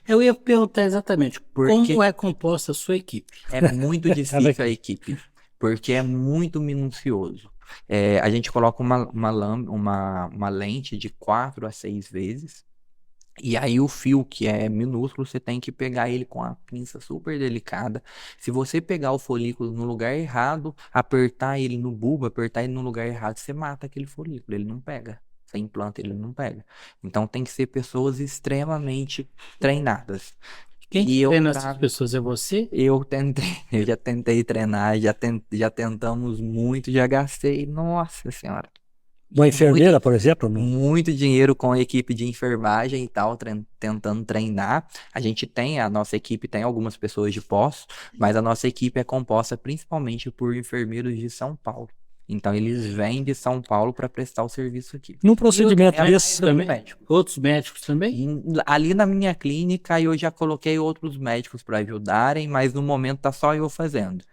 Eu ia perguntar exatamente como é composta a sua equipe. É muito difícil a equipe, porque é muito minucioso. A gente coloca uma lente de 4 a 6 vezes, e aí o fio, que é minúsculo, você tem que pegar ele com a pinça super delicada. Se você pegar o folículo no lugar errado, apertar ele no bulbo, apertar ele no lugar errado, você mata aquele folículo, ele não pega. Você implanta, ele não pega. Então tem que ser pessoas extremamente treinadas. Quem treina essas pessoas é você? Eu já tentei treinar, já tentamos muito, já gastei, nossa senhora. Uma enfermeira, por exemplo? Muito dinheiro com a equipe de enfermagem e tal, tentando treinar. A nossa equipe tem algumas pessoas de pós, mas a nossa equipe é composta principalmente por enfermeiros de São Paulo. Então eles vêm de São Paulo para prestar o serviço aqui. Num procedimento É desse, mais do também? médico. Outros médicos também? Ali na minha clínica eu já coloquei outros médicos para ajudarem, mas no momento tá só eu fazendo.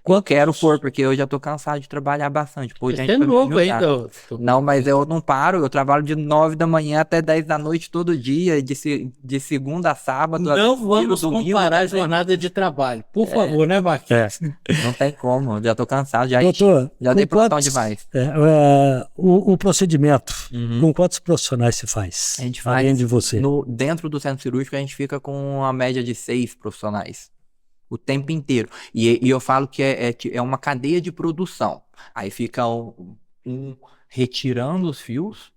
Eu quero pôr, porque eu já tô cansado de trabalhar bastante. Pô, Você gente é pra me novo ajudar. ainda. Não, mas eu não paro, eu trabalho de 9 da manhã até 10 da noite todo dia, de segunda a sábado. Não tiro vamos domingo comparar a também. jornada de trabalho. Por favor, né, Marquinhos? Não tem como, eu já tô cansado, doutor, já dei com plantão quantos- demais. o procedimento, Uhum. com quantos profissionais se faz? A gente faz Além de você. dentro do centro cirúrgico, a gente fica com uma média de 6 profissionais o tempo inteiro. E eu falo que é uma cadeia de produção. Aí fica um retirando os fios,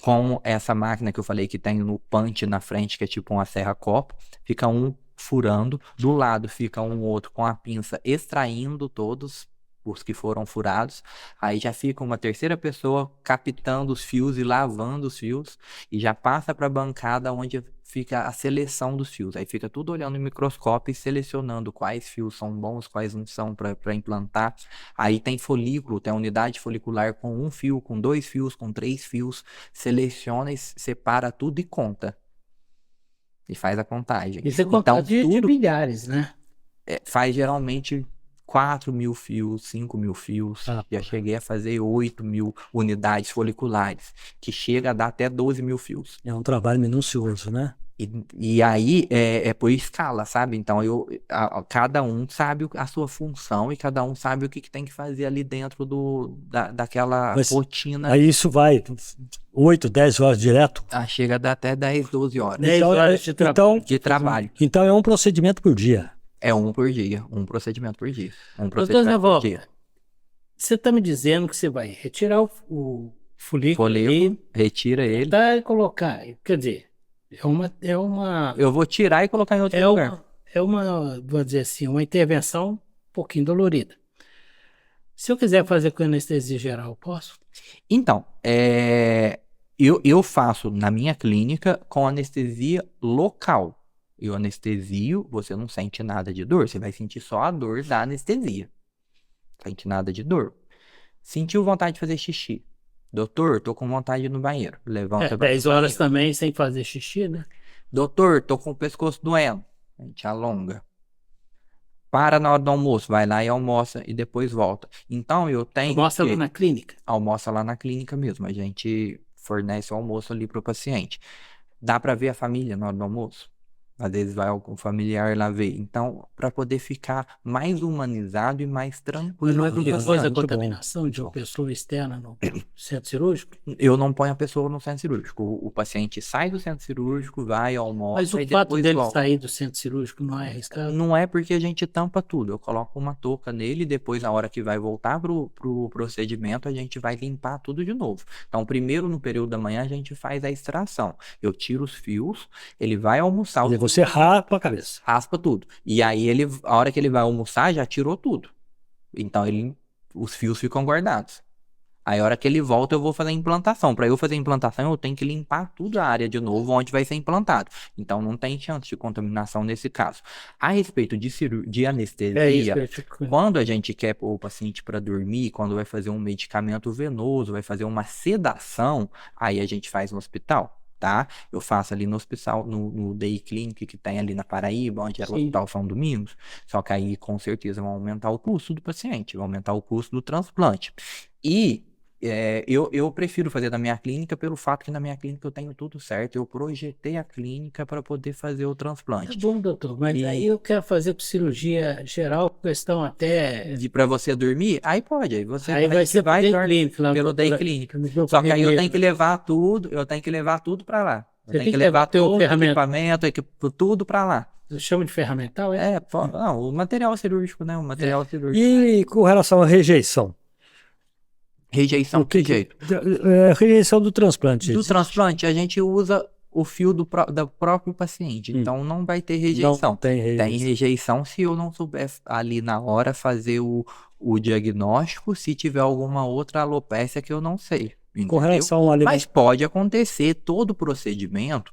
com essa máquina que eu falei que tem no punch na frente, que é tipo uma serra-copo, fica um furando, do lado fica um outro com a pinça extraindo todos os que foram furados, aí já fica uma terceira pessoa captando os fios e lavando os fios, e já passa para a bancada onde fica a seleção dos fios, aí fica tudo olhando no microscópio e selecionando quais fios são bons, quais não são para implantar. Aí tem folículo, tem unidade folicular com 1 fio, com 2 fios, com 3 fios, seleciona e separa tudo e conta. E faz a contagem. Isso é Então, contato de tudo milhares, né? faz geralmente 4.000 fios, 5.000 fios. Ah, Já cheguei a fazer 8.000 unidades foliculares, que chega a dar até 12.000 fios. É um trabalho minucioso, né? E aí é por escala, sabe? Então cada um sabe a sua função e cada um sabe o que tem que fazer ali dentro daquela Mas rotina. Aí isso vai 8, 10 horas direto? Chega a dar até 10, 12 horas 10 Então, horas de trabalho. então, de trabalho. então é um procedimento por dia. É um por dia, um procedimento por dia. Um Doutor procedimento Zé por Walter, dia. você está me dizendo que você vai retirar o folículo Folículo, retira ele. e colocar. Quer dizer, é uma, Eu vou tirar e colocar em outro lugar. vou dizer assim, uma intervenção um pouquinho dolorida. Se eu quiser fazer com anestesia geral, eu posso? Então, eu faço na minha clínica com anestesia local. Eu anestesio, você não sente nada de dor, você vai sentir só a dor da anestesia. Não sente nada de dor. Sentiu vontade de fazer xixi. Doutor, tô com vontade de ir no banheiro. Levanta pra 10 horas também sem fazer xixi, né? Doutor, tô com o pescoço doendo. A gente alonga. Para na hora do almoço, vai lá e almoça e depois volta. Então eu tenho Mostra que... lá na clínica. Almoça lá na clínica mesmo. A gente fornece o almoço ali pro paciente. Dá para ver a família na hora do almoço? Às vezes vai algum familiar lá ver. Então, para poder ficar mais humanizado e mais Mas tranquilo. não é pro qualquer paciente. coisa a muito bom. contaminação de uma pessoa externa no centro cirúrgico? Eu não ponho a pessoa no centro cirúrgico. O paciente sai do centro cirúrgico, vai, almoça Mas o e fato depois dele volta. sair do centro cirúrgico não é arriscado? Não é porque a gente tampa tudo. Eu coloco uma touca nele e depois, na hora que vai voltar pro procedimento, a gente vai limpar tudo de novo. Então, primeiro, no período da manhã, a gente faz a extração. Eu tiro os fios, ele vai almoçar. E você rapa a cabeça. Raspa tudo. E aí, a hora que ele vai almoçar, já tirou tudo. Então, os fios ficam guardados. Aí, a hora que ele volta, eu vou fazer a implantação. Para eu fazer a implantação, eu tenho que limpar tudo a área de novo, onde vai ser implantado. Então, não tem chance de contaminação nesse caso. A respeito de anestesia, É isso que eu te... quando a gente quer pôr o paciente para dormir, quando vai fazer um medicamento venoso, vai fazer uma sedação, aí a gente faz no hospital, tá? Eu faço ali no hospital, no Day Clinic que tem ali na Paraíba, onde era o Sim. Hospital São Domingos. Só que aí, com certeza, vai aumentar o custo do paciente, vai aumentar o custo do transplante. E eu prefiro fazer da minha clínica pelo fato que na minha clínica eu tenho tudo certo. Eu projetei a clínica para poder fazer o É transplante. bom, doutor, mas aí eu quero fazer com cirurgia geral, questão até... Para você dormir, aí pode. Aí você Aí vai ser vai Day dormir Clinic lá pelo Day Clinic. Só que aí eu tenho que levar tudo, para lá. Eu Você tenho que levar teu todo o ferramenta. equipamento, tudo para lá. Eu chamo de ferramental, é? Não, o material cirúrgico, né? O material cirúrgico. E com relação à rejeição? Rejeição, que jeito? Rejeição do transplante. Do transplante, a gente usa o fio do próprio paciente. Então, não vai ter rejeição. Não tem rejeição. Tem rejeição se eu não souber ali na hora fazer o diagnóstico, se tiver alguma outra alopécia que eu não sei. Com Entendeu? relação ao alimento. Mas pode acontecer, todo procedimento,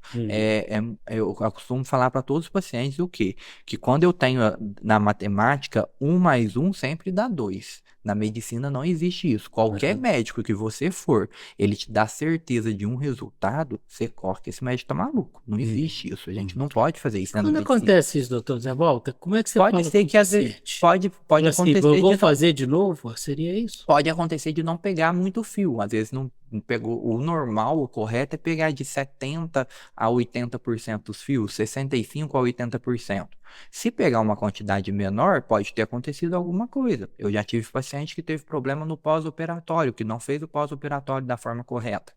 eu costumo falar para todos os pacientes o quê? Que quando eu tenho na matemática, 1 mais 1 sempre dá 2. Na medicina não existe isso. Qualquer médico que você for, ele te dá certeza de um resultado, você corre que esse médico tá maluco. Não existe isso. A gente não pode fazer isso na Quando medicina. acontece isso, doutor Zé Walter, como é que você Pode fala ser com que o às vezes paciente? pode Assim, acontecer eu vou de fazer de novo? Seria isso? pode acontecer de não pegar muito fio. Às vezes não pegou. O normal, o correto é pegar de 70 a 80% dos fios, 65 a 80%. Se pegar uma quantidade menor, pode ter acontecido alguma coisa. Eu já tive paciente que teve problema no pós-operatório, que não fez o pós-operatório da forma correta.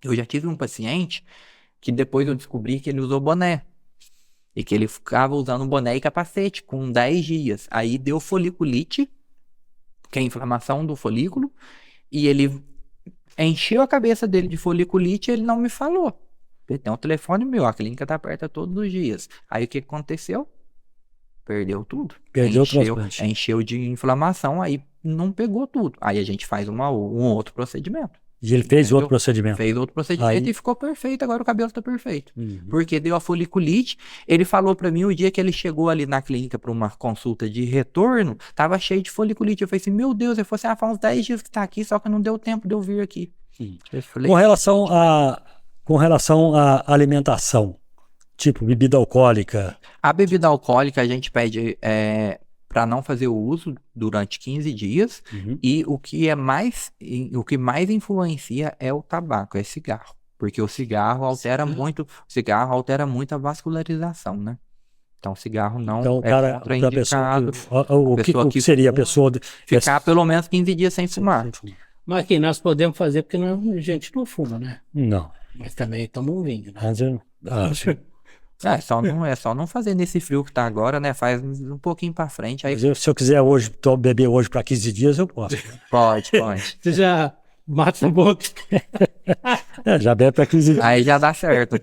Eu já tive um paciente que depois eu descobri que ele usou boné. E que ele ficava usando boné e capacete com 10 dias. Aí deu foliculite, que é a inflamação do folículo, e ele encheu a cabeça dele de foliculite e ele não me falou. Ele tem um telefone meu, a clínica tá aberta todos os dias. Aí o que aconteceu? Perdeu tudo. Perdeu o transplante. Encheu de inflamação, aí não pegou tudo. Aí a gente faz um outro procedimento. E ele fez Entendeu? outro procedimento. Fez outro procedimento Aí- e ficou perfeito. Agora o cabelo tá perfeito. Uhum. Porque deu a foliculite. Ele falou pra mim o dia que ele chegou ali na clínica pra uma consulta de retorno, tava cheio de foliculite. Eu falei assim, meu Deus, ele falou assim, faz uns 10 dias que tá aqui, só que não deu tempo de eu vir aqui. Eu falei, Com relação à alimentação, tipo bebida alcoólica, a bebida alcoólica a gente pede para não fazer o uso durante 15 dias. E o que mais influencia é o tabaco, é cigarro. Porque o cigarro altera muito a vascularização, né? Então, o cigarro não então, é cara, contraindicado. o que seria a pessoa Ficar pelo menos 15 dias sem fumar. Mas aqui nós podemos fazer porque a gente não fuma, né? Não. Mas também toma um vinho, né? Mas sim. É só não fazer nesse frio que tá agora, né? Faz um pouquinho pra frente, aí Se eu quiser beber hoje para 15 dias, eu posso. pode. Você já mata um boca. Já bebe para 15 dias. Aí já dá certo.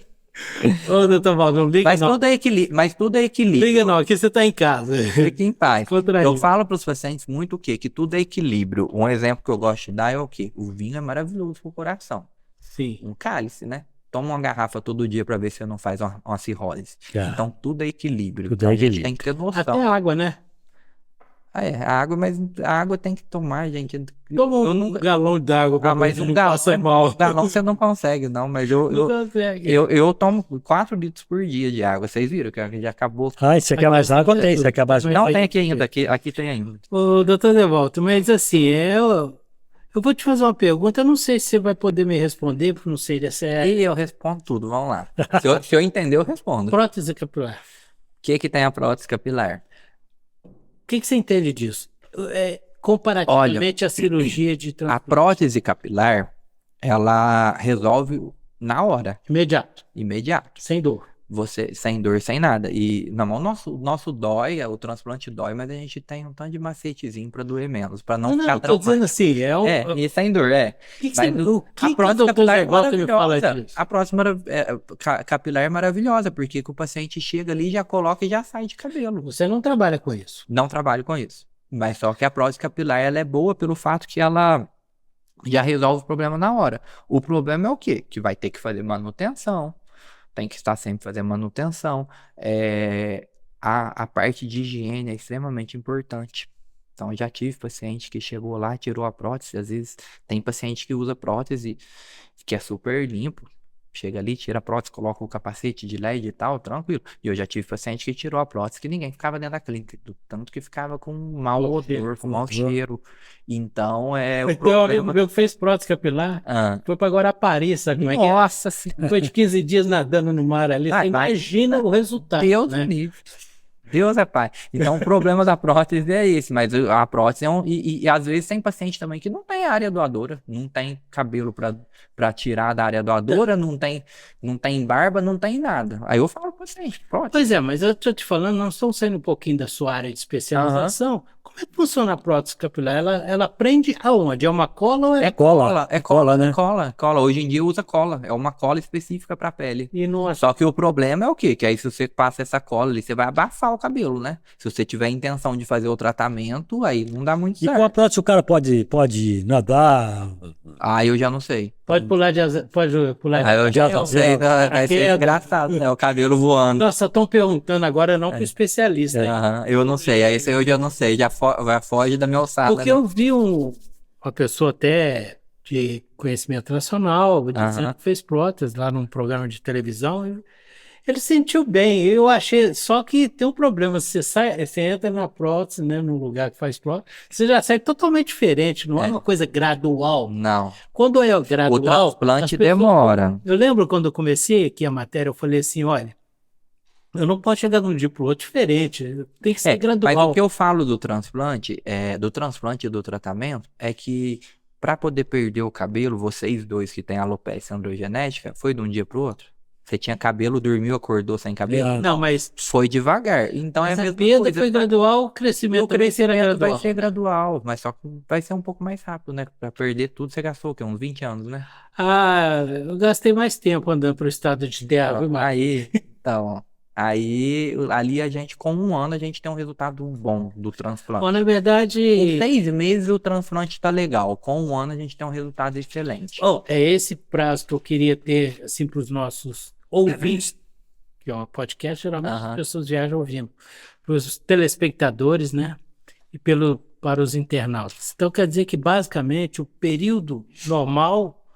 Ô, doutor Valdo, não liga Mas não. tudo é equilíbrio. Liga não, aqui você tá em casa. Fique em paz. Contra Eu isso. falo para os pacientes muito o quê? Que tudo é equilíbrio. Um exemplo que eu gosto de dar é o quê? O vinho é maravilhoso pro coração. Sim. Um cálice, né? Toma uma garrafa todo dia para ver se você não faz uma cirrose. Cara, Então tudo é equilíbrio. tudo Então é a gente equilíbrio. tem que ter Até noção. água, né? A água, mas a água tem que tomar, gente. Toma Eu um nunca- galão d'água pra mas ver se um não galão, passa mal. você não consegue, não. Mas Não consegue. eu tomo 4 litros por dia de água. Vocês viram que já acabou. você quer mais água? Tem. Você quer mais Não, tem aqui ainda. Aqui tem ainda. Ô, doutor Devolto, mas assim, eu vou te fazer uma pergunta, eu não sei se você vai poder me responder, porque não sei se é E eu respondo tudo, vamos lá. Se eu entender, eu respondo. O prótese capilar. que tem a prótese capilar? O que você entende disso? Comparativamente à cirurgia de A transplante prótese capilar, ela resolve na hora, imediato, imediato. sem dor. Você, sem dor, sem nada. E na mão, nosso dói, o transplante dói, mas a gente tem um tanto de macetezinho pra doer menos, pra não ficar Não, tô dizendo traumático. assim, E sem dor, que Mas o que a que o prótese doutor capilar Zé é Walter me fala maravilhosa. disso? A prótese capilar é maravilhosa, porque que o paciente chega ali, já coloca e já sai de cabelo. Você não trabalha com isso. Não trabalho com isso. Mas só que a prótese capilar ela é boa pelo fato que ela já resolve o problema na hora. O problema é o quê? Que vai ter que fazer manutenção. Tem que estar sempre fazendo manutenção. A parte de higiene é extremamente importante. Então, eu já tive paciente que chegou lá, tirou a prótese. Às vezes, tem paciente que usa prótese que é super limpo. Chega ali, tira a prótese, coloca o capacete de LED e tal, tranquilo. E eu já tive paciente que tirou a prótese que ninguém ficava dentro da clínica. Do tanto que ficava com mau odor, com mau cheiro. Então, o Então, um amigo problema... meu que fez prótese capilar, Ah, foi para Guarapari, sabe como é que é? nossa senhora. Foi de 15 dias nadando no mar ali. Você imagina o resultado. Deus né? me livre. Deus é pai. Então, o problema da prótese é esse, mas a prótese é e às vezes tem paciente também que não tem área doadora, não tem cabelo para tirar da área doadora, não tem barba, não tem nada. Aí eu falo pro paciente, prótese. Pois é, mas eu tô te falando, nós estamos saindo um pouquinho da sua área de especialização. Como é que funciona a prótese capilar? Ela prende aonde? É uma cola ou é... cola. É cola, né? Cola. Hoje em dia usa cola. É uma cola específica para pele. E não é Só que o problema é o quê? Que aí se você passa essa cola ali, você vai abafar o cabelo, né? Se você tiver a intenção de fazer o tratamento, aí não dá muito E com a certo. prótese o cara pode nadar. Ah, eu já não sei. Pode pular pode pular Ah, eu já não sei, né? Vai ser Paraquedas. engraçado, né? O cabelo voando. Nossa, estão perguntando agora não para o especialista. Aham, eu não sei, aí isso aí eu já não sei, já foge da minha alçada, Porque né? eu vi uma pessoa até de conhecimento nacional dizendo Aham. que fez prótese lá num programa de televisão. Ele sentiu bem. Eu achei. Só que tem um problema. Você entra na prótese, né, num lugar que faz prótese, você já sai totalmente diferente. Não é uma coisa gradual. Não. Quando é O gradual. transplante as pessoas- demora. Eu lembro quando eu comecei aqui a matéria, eu falei assim: olha, eu não posso chegar de um dia para o outro diferente. Tem que ser Mas gradual. o que eu falo do transplante e do tratamento, é que para poder perder o cabelo, vocês dois que têm alopecia androgenética, foi de um dia pro outro? Você tinha cabelo, dormiu, acordou sem cabelo? É. Não, mas Foi devagar. Então é a essa mesma perda coisa. foi gradual, o crescimento, O crescimento era vai gradual. ser gradual, mas só que vai ser um pouco mais rápido, né? Para perder tudo, você gastou o quê? Uns 20 anos, né? Ah, eu gastei mais tempo andando para o estado de terra, viu, Marcos? Aí, ali a gente, com um ano, a gente tem um resultado bom do transplante. Bom, na Com verdade, 6 meses o transplante tá legal. Com um ano a gente tem um resultado excelente. é esse prazo que eu queria ter, assim, para os nossos ouvintes, que é um podcast, geralmente as Aham. pessoas viajam ouvindo, para os telespectadores, né, e para os internautas. Então, quer dizer que, basicamente, o período normal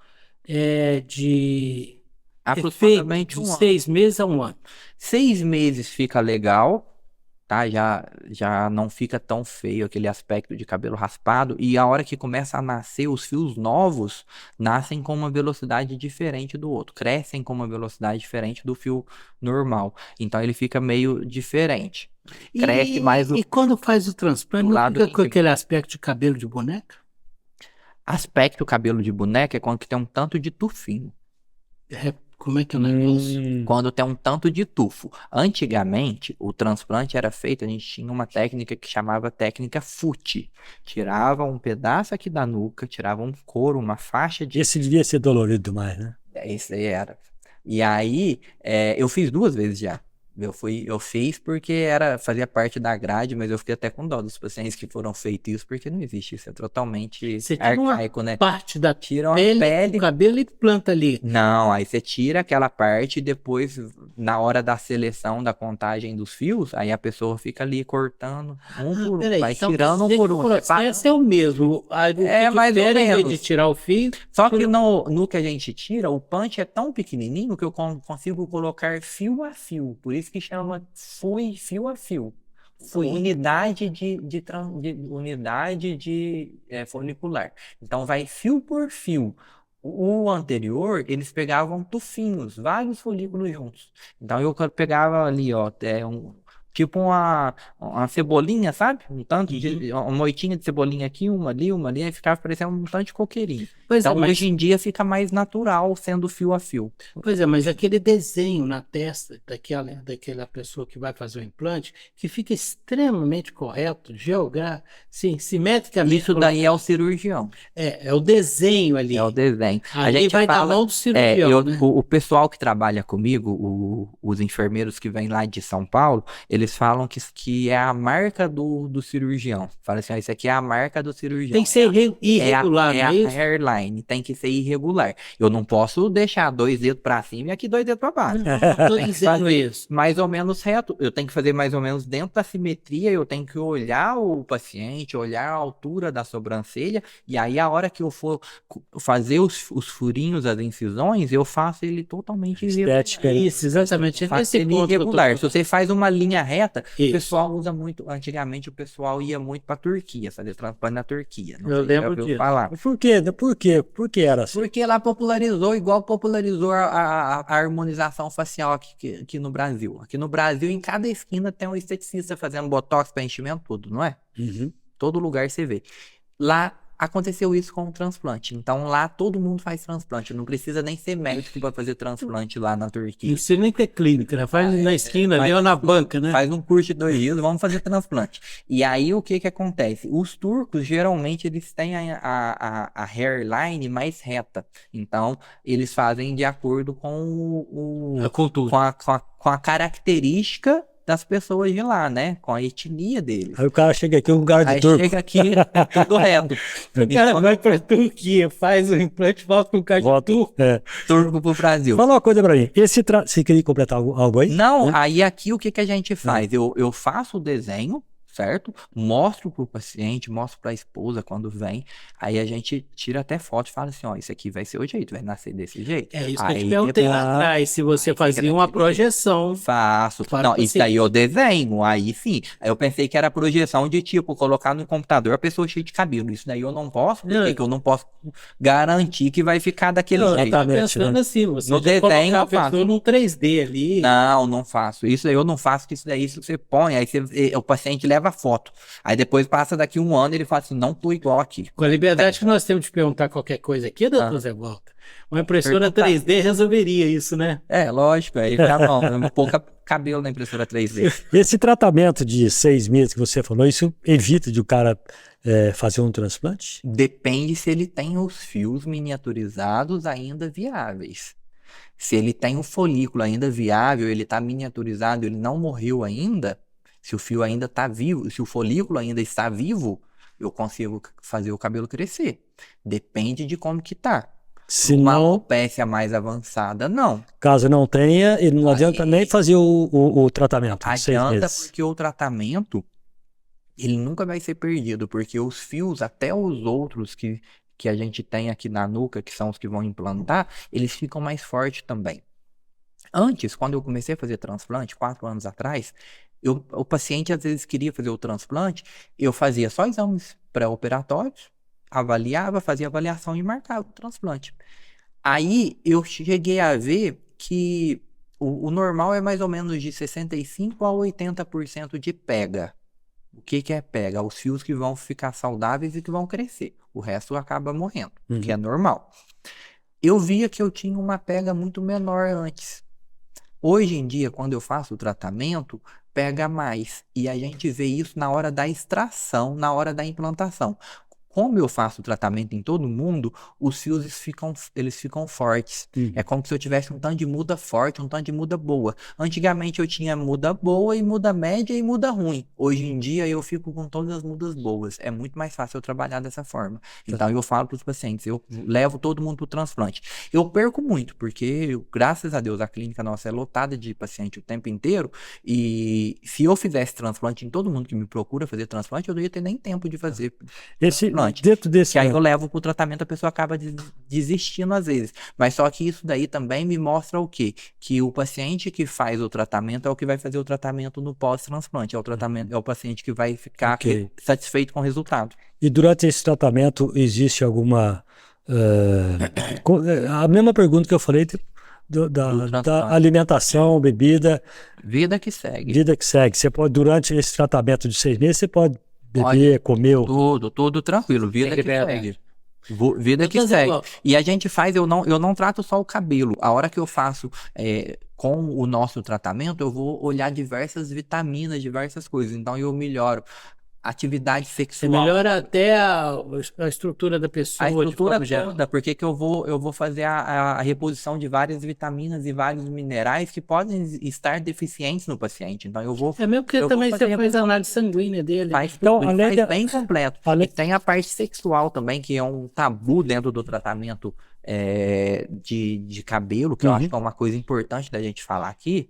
é de Aproximadamente efeito um de ano. 6 meses a um ano. 6 meses fica legal, tá? Já não fica tão feio aquele aspecto de cabelo raspado. E a hora que começa a nascer, os fios novos nascem com uma velocidade diferente do outro. Crescem com uma velocidade diferente do fio normal. Então ele fica meio diferente. Cresce mais o E quando faz o transplante, do não lado fica com de- aquele aspecto de cabelo de boneca? aspecto cabelo de boneca é quando tem um tanto de tufinho. Como é que é o negócio? Quando tem um tanto de tufo. Antigamente, o transplante era feito, a gente tinha uma técnica que chamava técnica FUT. Tirava um pedaço aqui da nuca, tirava um couro, uma faixa de... Esse devia ser dolorido demais, né? Isso aí era. E aí, eu fiz 2 vezes já. Eu fiz porque fazia parte da grade, mas eu fiquei até com dó dos pacientes que foram feitos isso, porque não existe isso, é totalmente Você tira uma arcaico, né? parte da Tiram a pele, pele. do cabelo e planta ali. Não, aí você tira aquela parte e depois, na hora da seleção, da contagem dos fios, aí a pessoa fica ali cortando um por um, Peraí, vai então tirando um quer dizer por que um. o processo é o mesmo. Aí, o É, que mais ou difere, em vez menos. de tirar o fio, Só que no que a gente tira, o punch é tão pequenininho que eu consigo colocar fio a fio. Por isso que chama fio a fio. Unidade de folicular. Então vai fio por fio. O anterior, eles pegavam tufinhos, vários folículos juntos. Então eu pegava ali, ó, tipo uma cebolinha, sabe? Um tanto de, uma moitinha de cebolinha aqui, uma ali, aí ficava parecendo um tanto de coqueirinho. Pois Então é, mas, hoje em dia fica mais natural sendo fio a fio. mas aquele desenho na testa daquela pessoa que vai fazer o implante, que fica extremamente correto, sim, simetricamente. Isso daí é o cirurgião. É o desenho ali. É o desenho. A Ali gente vai na fala, mão do cirurgião, né? o pessoal que trabalha comigo, os enfermeiros que vêm lá de São Paulo, eles falam que é a marca do cirurgião. Fala assim, ó, isso aqui é a marca do cirurgião. Tem que ser irregular, É não a é isso? hairline, tem que ser irregular. Eu não posso deixar 2 dedos pra cima e aqui 2 dedos pra baixo. Não tô Tem que dizendo fazer isso. mais ou menos reto. Eu tenho que fazer mais ou menos dentro da simetria, eu tenho que olhar o paciente, olhar a altura da sobrancelha, e aí a hora que eu for fazer os furinhos, as incisões, eu faço ele totalmente Estética. Isso, exatamente. Faço Nesse ele ponto que eu tô irregular. Se falando. você faz uma linha reta, o Isso. pessoal usa muito. Antigamente o pessoal ia muito pra Turquia, fazer transplante na Turquia. Não Eu sei se já lembro ouviu disso. falar. Por quê? Por que era assim? Porque lá popularizou, igual popularizou a harmonização facial aqui no Brasil. Aqui no Brasil, em cada esquina tem um esteticista fazendo botox, preenchimento, tudo, não é? Uhum. Todo lugar você vê. Lá aconteceu isso com o transplante. Então lá todo mundo faz transplante. Não precisa nem ser médico para fazer transplante lá na Turquia. Não precisa nem ter clínica, né? Faz na esquina ali ou na banca, né? Faz um curso de 2 dias, vamos fazer transplante. E aí o que acontece? Os turcos, geralmente, eles têm a hairline mais reta. Então, eles fazem de acordo com A cultura. com a característica das pessoas de lá, né? Com a etnia deles. Aí o cara chega aqui, um cara de Aí turco. chega aqui, é tudo reto. O cara vai pra Turquia, faz o implante, volta com o cara de Volta. turco. Turco pro Brasil. Fala uma coisa pra mim. Você queria completar algo aí? Não, aí aqui o que a gente faz? Eu faço o desenho, certo? Mostro pro paciente, mostro pra esposa quando vem. Aí a gente tira até foto e fala assim, ó, isso aqui vai ser o jeito, vai nascer desse jeito. É isso que eu te Aí perguntei depois- lá atrás, se você fazia uma projeção. Faço. Para Não, o isso paciente. aí eu desenho, aí sim. Aí eu pensei que era projeção de tipo, colocar no computador a pessoa cheia de cabelo. Isso daí eu não posso, Não. porque eu não posso garantir que vai ficar daquele Não, eu jeito. tava Exatamente, pensando né? assim, você No já desenho colocar eu a pessoa faço. num 3D ali. Não faço. Isso aí eu não faço, que isso daí se você põe, aí o paciente leva a foto. Aí depois passa daqui um ano ele fala assim, não tô igual aqui. Com a liberdade que nós temos de perguntar qualquer coisa aqui, doutor Zé Walter. Uma impressora Perguntar. 3D resolveria isso, né? É, lógico, aí já não, pouca cabelo na impressora 3D. Esse tratamento de 6 meses que você falou, isso evita de o cara fazer um transplante? Depende se ele tem os fios miniaturizados ainda viáveis. Se ele tem o folículo ainda viável, ele está miniaturizado, ele não morreu ainda, se o fio ainda está vivo, se o folículo ainda está vivo, eu consigo fazer o cabelo crescer. Depende de como que tá. Se Uma não, alopecia mais avançada, não. caso não tenha, ele não adianta Aí- nem fazer o tratamento de 6 Adianta meses. porque o tratamento, ele nunca vai ser perdido, porque os fios, até os outros que a gente tem aqui na nuca, que são os que vão implantar, eles ficam mais fortes também. Antes, quando eu comecei a fazer transplante, 4 anos atrás, o paciente às vezes queria fazer o transplante, eu fazia só exames pré-operatórios, avaliava, fazia avaliação e marcava o transplante. Aí eu cheguei a ver que o normal é mais ou menos de 65% a 80% de pega. O que é pega? Os fios que vão ficar saudáveis e que vão crescer. O resto acaba morrendo, que é normal. Eu via que eu tinha uma pega muito menor antes. Hoje em dia, quando eu faço o tratamento, pega mais. E a gente vê isso na hora da extração, na hora da implantação. Como eu faço o tratamento em todo mundo, os fios eles ficam fortes. É como se eu tivesse um tanto de muda forte, um tanto de muda boa. Antigamente eu tinha muda boa e muda média e muda ruim. Hoje em dia eu fico com todas as mudas boas. É muito mais fácil eu trabalhar dessa forma. Então eu falo para os pacientes, eu levo todo mundo para o transplante. Eu perco muito, porque graças a Deus a clínica nossa é lotada de paciente o tempo inteiro. E se eu fizesse transplante em todo mundo que me procura fazer transplante, eu não ia ter nem tempo de fazer. Dentro desse... Que aí eu levo pro tratamento, a pessoa acaba desistindo às vezes. Mas só que isso daí também me mostra o quê? Que o paciente que faz o tratamento é o que vai fazer o tratamento no pós-transplante. É o paciente que vai ficar satisfeito com o resultado. E durante esse tratamento existe alguma... a mesma pergunta que eu falei da alimentação, bebida... Vida que segue. Vida que segue. Você pode, durante esse tratamento de 6 meses, você pode beber, comer... Tudo tranquilo. Vida que segue. Vida que segue. E a gente faz, eu não trato só o cabelo. A hora que eu faço com o nosso tratamento, eu vou olhar diversas vitaminas, diversas coisas. Então eu melhoro atividade sexual. Você melhora até a estrutura da pessoa. A estrutura toda, porque que eu vou fazer a reposição de várias vitaminas e vários minerais que podem estar deficientes no paciente. Então eu vou... É mesmo porque também você faz a análise sanguínea dele. Faz bem completo. E tem a parte sexual também, que é um tabu dentro do tratamento de cabelo, que eu acho que é uma coisa importante da gente falar aqui.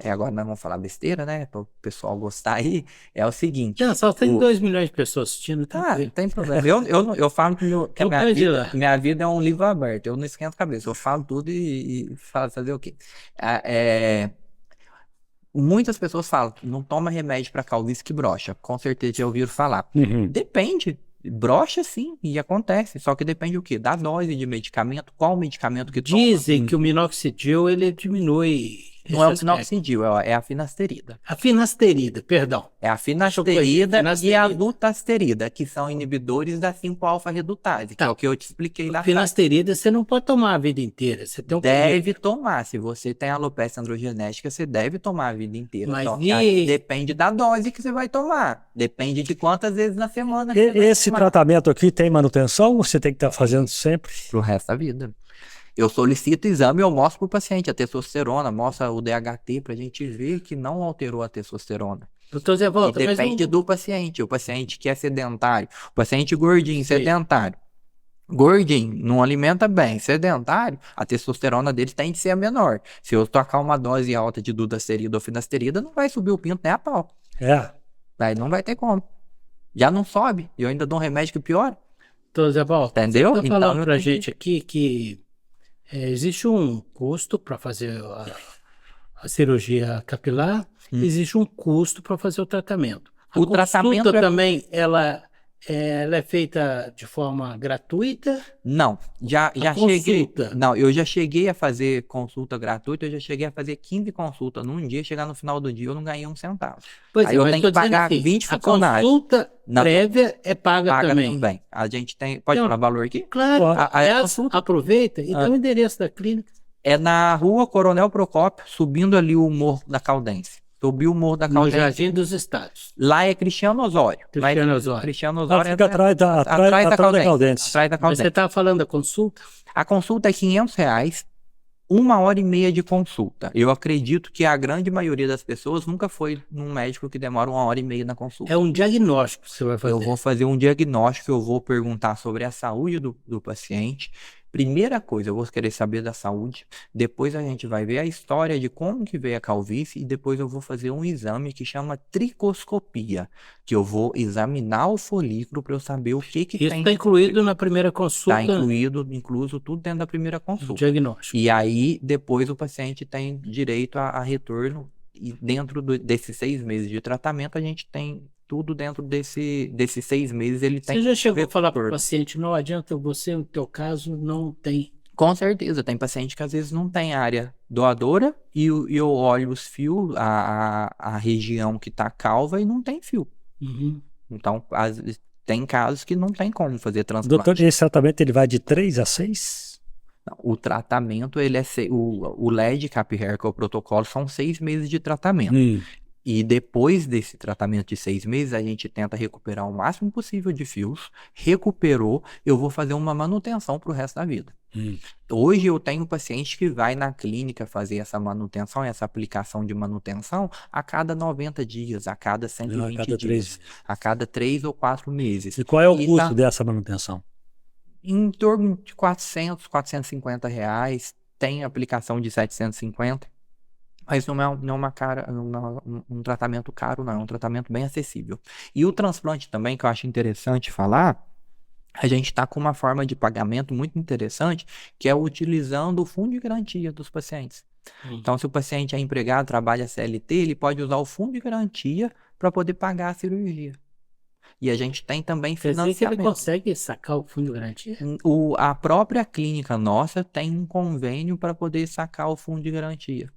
Agora nós vamos falar besteira, né? Para o pessoal gostar aí. É o seguinte. Não, só tem 2 milhões de pessoas assistindo. Não tem problema. Eu falo que minha vida é um livro aberto. Eu não esquento a cabeça. Eu falo tudo e falo fazer o quê? Muitas pessoas falam, não toma remédio para calvície que brocha. Com certeza já ouviram falar. Depende. Brocha sim, e acontece. Só que depende o quê? Da dose de medicamento, qual medicamento que toma. Dizem que o minoxidil, ele diminui... Não é o minoxidil, é a finasterida. A finasterida, perdão. É a finasterida e a dutasterida, que são inibidores da 5-alfa-redutase, que é o que eu te expliquei lá. A finasterida você não pode tomar a vida inteira. Você tem deve tomar. Se você tem alopecia androgenética, você deve tomar a vida inteira. Mas depende da dose que você vai tomar. Depende de quantas vezes na semana Esse tratamento aqui tem manutenção ou você tem que estar fazendo sempre? Pro resto da vida. Eu solicito exame, eu mostro pro paciente a testosterona, mostra o DHT pra gente ver que não alterou a testosterona. Doutor Zé E Walter, mas depende do paciente. O paciente que é sedentário, o paciente gordinho, Sim. sedentário. Gordinho, não alimenta bem, sedentário, a testosterona dele tem de ser a menor. Se eu tocar uma dose alta de dutasterida ou finasterida, não vai subir o pinto nem a pau. É. Aí não vai ter como. Já não sobe. E eu ainda dou um remédio que piora. doutor Zé Walter, Entendeu? você está falando eu pra tenho que- gente aqui que existe um custo para fazer a cirurgia capilar, existe um custo para fazer o tratamento. A O tratamento consulta é- também, ela é feita de forma gratuita? Não, já cheguei. consulta? Não, eu já cheguei a fazer consulta gratuita, eu já cheguei a fazer 15 consultas num dia, chegar no final do dia eu não ganhei um centavo. Pois Aí é, eu mas tenho tô que dizendo pagar assim, 20 a funcionários. consulta Não. prévia é paga Paga também. também. A gente tem. Pode Então, falar valor aqui? Claro, A aliás, consulta- aproveita e dá o endereço da clínica. É na rua Coronel Procópio, subindo ali o Morro da Caldense. Subiu o Morro da No Caldense. Jardim dos Estados. Lá é Cristiano Osório. Cristiano Mas Osório. Cristiano Ela Osório fica atrás da Caldense. Atrás da Mas Caldense. você estava falando da consulta? A consulta é R$ 500, 1h30 de consulta. Eu acredito que a grande maioria das pessoas nunca foi num médico que demora 1h30 na consulta. É um diagnóstico que você vai fazer. Eu vou fazer um diagnóstico, eu vou perguntar sobre a saúde do paciente. Primeira coisa, eu vou querer saber da saúde. Depois a gente vai ver a história de como que veio a calvície e depois eu vou fazer um exame que chama tricoscopia, que eu vou examinar o folículo para eu saber o que Isso tem. está incluído na primeira consulta, Está incluso tudo dentro da primeira do consulta. diagnóstico. E aí, depois o paciente tem direito a retorno. E dentro desses 6 meses de tratamento, a gente tem tudo dentro desses 6 meses. Ele tem Você já chegou a falar para o retorno. paciente, não adianta você, no teu caso, não tem. Com certeza, tem paciente que às vezes não tem área doadora e eu olho os fios, a região que está calva e não tem fio. Uhum. Então, tem casos que não tem como fazer transplante. Doutor, esse tratamento ele vai de 3 a 6? Não, o tratamento, ele é o LED Cap Hair, que é o protocolo, são 6 meses de tratamento. E depois desse tratamento de 6 meses, a gente tenta recuperar o máximo possível de fios. Recuperou, eu vou fazer uma manutenção para o resto da vida. Hoje eu tenho paciente que vai na clínica fazer essa manutenção, essa aplicação de manutenção a cada 90 dias, a cada 120 A cada 3 dias, a cada 3 ou 4 meses. E qual é o E custo tá dessa manutenção? em torno de 400, 450 reais. Tem aplicação de 750. Mas não é um tratamento caro, não. É um tratamento bem acessível. E o transplante também, que eu acho interessante falar, a gente está com uma forma de pagamento muito interessante, que é utilizando o fundo de garantia dos pacientes. Então, se o paciente é empregado, trabalha CLT, ele pode usar o fundo de garantia para poder pagar a cirurgia. E a gente tem também Quer dizer que ele financiamento. consegue sacar o fundo de garantia? A própria clínica nossa tem um convênio para poder sacar o fundo de garantia.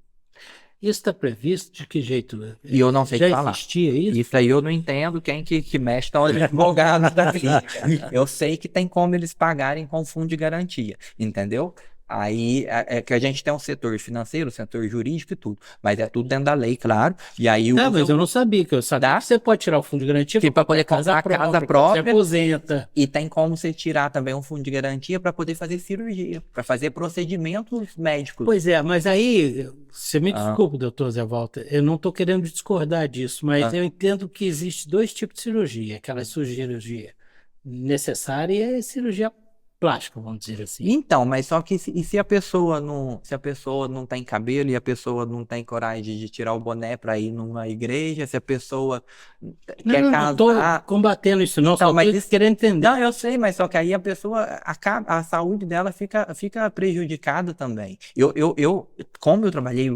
Isso está previsto de que jeito? E eu não sei Já falar. existia isso? Isso aí eu não entendo quem que mexe na advogado da clínica. Eu sei que tem como eles pagarem com fundo de garantia, entendeu? Aí é que a gente tem um setor financeiro, setor jurídico e tudo, mas é tudo dentro da lei, claro. E aí Mas eu não sabia, que eu sabia Dá? que você pode tirar o fundo de garantia para poder comprar a casa Você própria. aposenta. E tem como você tirar também um fundo de garantia para poder fazer cirurgia, para fazer procedimentos médicos. Pois é, mas aí, você me Ah. desculpe, doutor Zé Walter, eu não estou querendo discordar disso, mas eu entendo que existe 2 tipos de cirurgia, aquela cirurgia necessária e a cirurgia plástica, vamos dizer assim. Então, mas só que se a pessoa não tem cabelo e a pessoa não tem coragem de tirar o boné para ir numa igreja, se a pessoa quer Não estou casar. combatendo isso, não, Então, só mas estou isso- querendo entender. Não, eu sei, mas só que aí a pessoa a saúde dela fica prejudicada também. Como eu trabalhei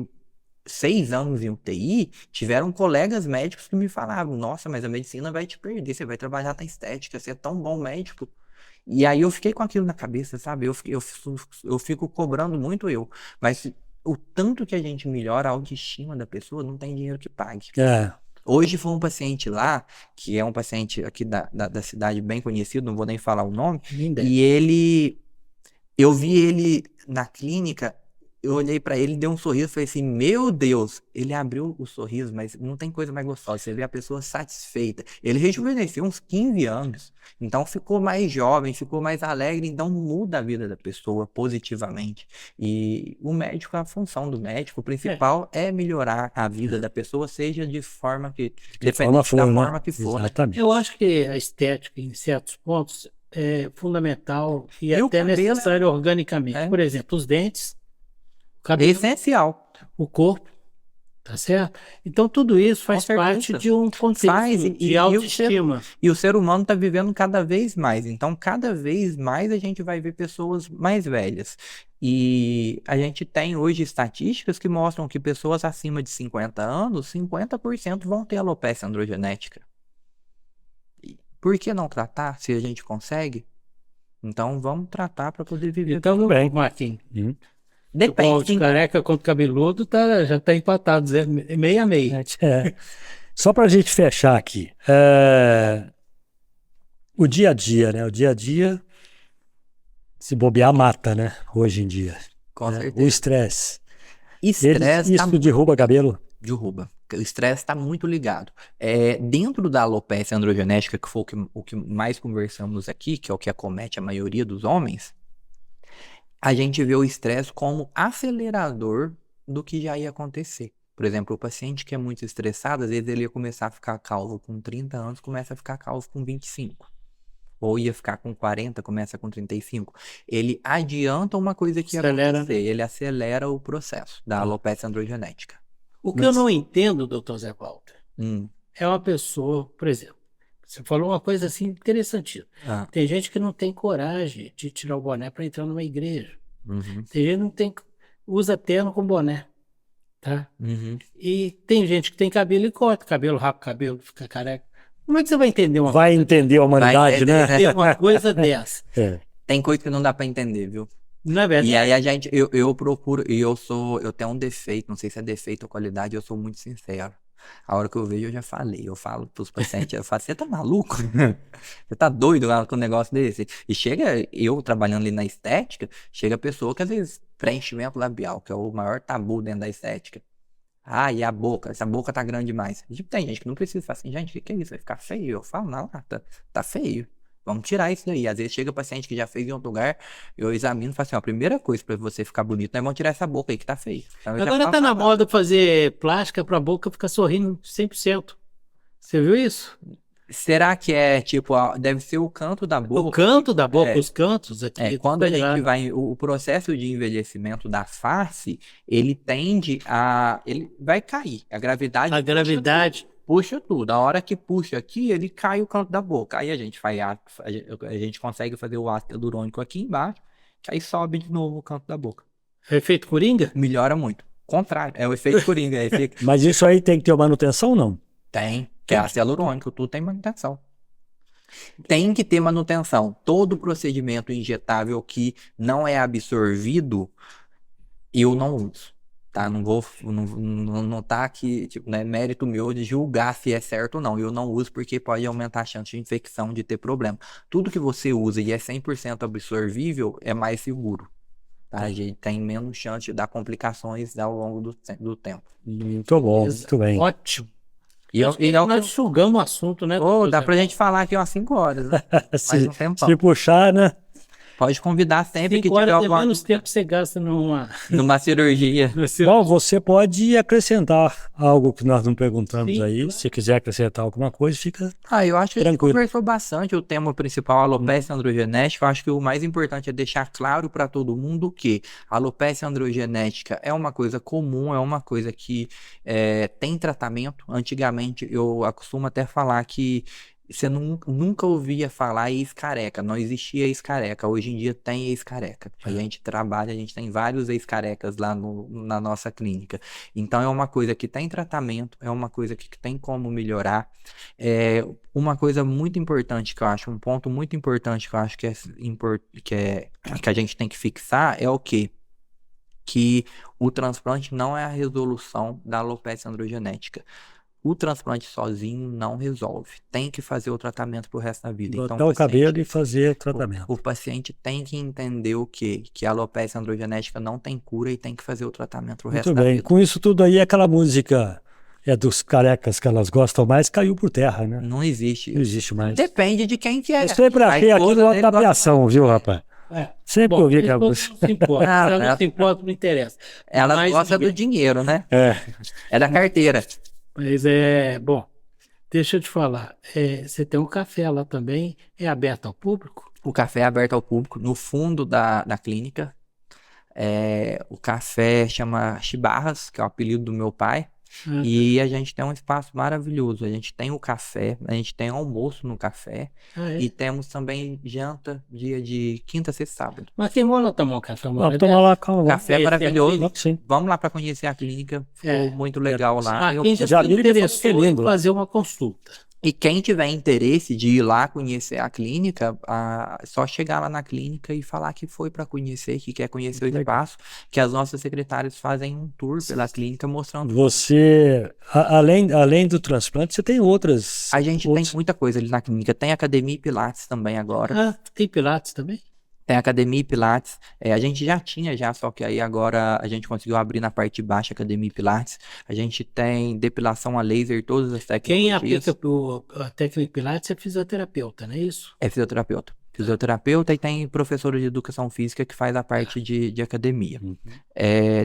6 anos em UTI, tiveram colegas médicos que me falavam: nossa, mas a medicina vai te perder, você vai trabalhar na estética, você é tão bom médico. E aí eu fiquei com aquilo na cabeça, sabe? Eu fico cobrando muito mas o tanto que a gente melhora a autoestima da pessoa, não tem dinheiro que pague. Hoje foi um paciente lá, que é um paciente aqui da cidade bem conhecido, não vou nem falar o nome, Linda. e eu vi ele na clínica Eu olhei pra ele, dei um sorriso, falei assim, meu Deus, ele abriu o sorriso, mas não tem coisa mais gostosa, você vê a pessoa satisfeita. Ele rejuvenesceu uns 15 anos, então ficou mais jovem, ficou mais alegre, então muda a vida da pessoa positivamente. E o médico, a função do médico, o principal é melhorar a vida da pessoa, seja de forma que, De forma dependente da for, né? forma que for, né? Exatamente. Eu acho que a estética, em certos pontos, é fundamental e E o até cabelo necessário organicamente. é Por exemplo, os dentes, o cabelo, essencial. o corpo, tá certo? Então, tudo isso faz certeza. parte de um contexto Faz, de autoestima. E o ser humano está vivendo cada vez mais. Então, cada vez mais a gente vai ver pessoas mais velhas. E a gente tem hoje estatísticas que mostram que pessoas acima de 50 anos, 50% vão ter alopecia androgenética. Por que não tratar se a gente consegue? Então, vamos tratar para poder viver. Então, bem. Marquinhos, Hum. o Depende. de careca contra cabeludo já tá empatado, meio a meio. É. Só para a gente fechar aqui, o dia a dia, né? O dia a dia, se bobear, mata, né? Hoje em dia. Com né? certeza. O estresse. Estresse tá Isso derruba cabelo? derruba. O estresse está muito ligado. Dentro da alopecia androgenética, que foi o que mais conversamos aqui, que é o que acomete a maioria dos homens, a gente vê o estresse como acelerador do que já ia acontecer. Por exemplo, o paciente que é muito estressado, às vezes ele ia começar a ficar calvo com 30 anos, começa a ficar calvo com 25. Ou ia ficar com 40, começa com 35. Ele adianta uma coisa que ia acontecer, ele acelera o processo da alopecia androgenética. O que eu não entendo, doutor Zé Walter, Hum. é uma pessoa, por exemplo, você falou uma coisa assim interessantíssima. Ah. Tem gente que não tem coragem de tirar o boné para entrar numa igreja. Uhum. Tem gente que não tem, usa terno com boné, tá? Uhum. E tem gente que tem cabelo e corta cabelo, rapa o cabelo, fica careca. Como é que você vai entender uma Vai entender a humanidade, entender, né? coisa, uma coisa dessa? É. Tem coisa que não dá pra entender, viu? Não é verdade? E aí a gente, eu procuro, e eu tenho um defeito, não sei se é defeito ou qualidade, eu sou muito sincero. A hora que eu vejo, eu já falei, eu falo pros pacientes, eu falo, você tá maluco? Você tá doido com um negócio desse? E chega, eu trabalhando ali na estética, chega a pessoa que às vezes preenchimento labial, que é o maior tabu dentro da estética. Ah, e a boca? Essa boca tá grande demais. Tipo, tem gente que não precisa falar assim, gente, o que é isso? Vai ficar feio? Eu falo, não, tá feio. Vamos tirar isso daí. Às vezes chega paciente que já fez em outro lugar, eu examino e falo assim, ó, a primeira coisa pra você ficar bonito, nós vamos tirar essa boca aí que tá feio. Então, eu já Agora falo, tá na moda fazer plástica pra boca ficar sorrindo 100%. Você viu isso? será que é tipo, deve ser o canto da boca? O canto da boca, É. os cantos aqui. Quando a sei lá. gente vai, o processo de envelhecimento da face, ele tende a, ele vai cair. A gravidade A gravidade. puxa tudo. A hora que puxa aqui, ele cai o canto da boca. Aí a gente faz, a gente consegue fazer o ácido hialurônico aqui embaixo, que aí sobe de novo o canto da boca. Efeito Coringa? Melhora muito. Contrário, é o efeito coringa. Mas isso aí tem que ter uma manutenção ou não? Tem, que é ácido hialurônico, tudo tem manutenção. Tem que ter manutenção. Todo procedimento injetável que não é absorvido, eu não uso. Tá? Não tá aqui, tipo, né, mérito meu de julgar se é certo ou não. Eu não uso porque pode aumentar a chance de infecção, de ter problema. Tudo que você usa e é 100% absorvível é mais seguro. Tá? A gente tem menos chance de dar complicações ao longo do tempo. Muito bom, muito bem. Ótimo. E Nós sugamos o assunto, né? dá doutor pra Zé? gente falar aqui umas 5 horas, né? Mais um tempão. Se puxar, né? Pode convidar sempre que 5 tiver horas é alguma menos tempo que você gasta numa cirurgia. Bom, você pode acrescentar algo que nós não perguntamos Sim, aí. claro. Se quiser acrescentar alguma coisa, fica. Eu acho que a gente Tranquilo. conversou bastante o tema principal, a alopecia androgenética. Eu acho que o mais importante é deixar claro para todo mundo que a alopecia androgenética é uma coisa comum, é uma coisa que tem tratamento. Antigamente, eu costumo até falar que você nunca ouvia falar ex-careca, não existia ex-careca. Hoje em dia tem ex-careca. A gente trabalha, a gente tem vários ex-carecas lá na nossa clínica. Então é uma coisa que tem tratamento, é uma coisa que tem como melhorar. Uma coisa muito importante que eu acho, um ponto muito importante que eu acho que a gente tem que fixar é o quê? Que o transplante não é a resolução da alopecia androgenética. o transplante sozinho não resolve. Tem que fazer o tratamento pro resto da vida. Então, Botar o cabelo e fazer o tratamento. o paciente tem que entender o quê? Que a alopecia androgenética não tem cura e tem que fazer o tratamento pro resto Muito da bem. vida. Com isso tudo aí, aquela música dos carecas que elas gostam mais, caiu por terra, né? Não existe Não isso. existe mais. Depende de quem que é. Eu sempre A achei esposa aquilo uma dele gosta tapeação, viu, rapaz? Sempre Bom, ouvi que isso a não música. se importa. Ah, Ela não ela- se importa, não interessa. Ela Mas gosta do ninguém- dinheiro, né? É. É da carteira. Mas bom, deixa eu te falar. Você tem um café lá também, é aberto ao público? O café é aberto ao público no fundo da clínica. O café chama Chibarras, que é o apelido do meu pai. Ah, E a gente tem um espaço maravilhoso. A gente tem o café, a gente tem almoço no café. é? E temos também janta dia de quinta, sexta e sábado. Mas quem mora tomar um café? Vamos tomar lá, calma. Café Esse maravilhoso. Sim. Vamos lá para conhecer a clínica. Ficou muito legal lá. Ah, quem já já se vi que interessou foi lindo em lá. fazer uma consulta. E quem tiver interesse de ir lá conhecer a clínica, é só chegar lá na clínica e falar que foi para conhecer, que quer conhecer o Legal. espaço, que as nossas secretárias fazem um tour pela clínica mostrando. Você, além do transplante, você tem outras. A gente outros- tem muita coisa ali na clínica. Tem academia e pilates também agora. Ah, tem Pilates também? Tem academia e pilates. A gente já tinha já, só que aí agora a gente conseguiu abrir na parte de baixo academia e pilates. A gente tem depilação a laser, todas as Quem tecnologias. aplica a técnica Pilates é fisioterapeuta, não é isso? É fisioterapeuta. Fisioterapeuta e tem professora de educação física que faz a parte de academia.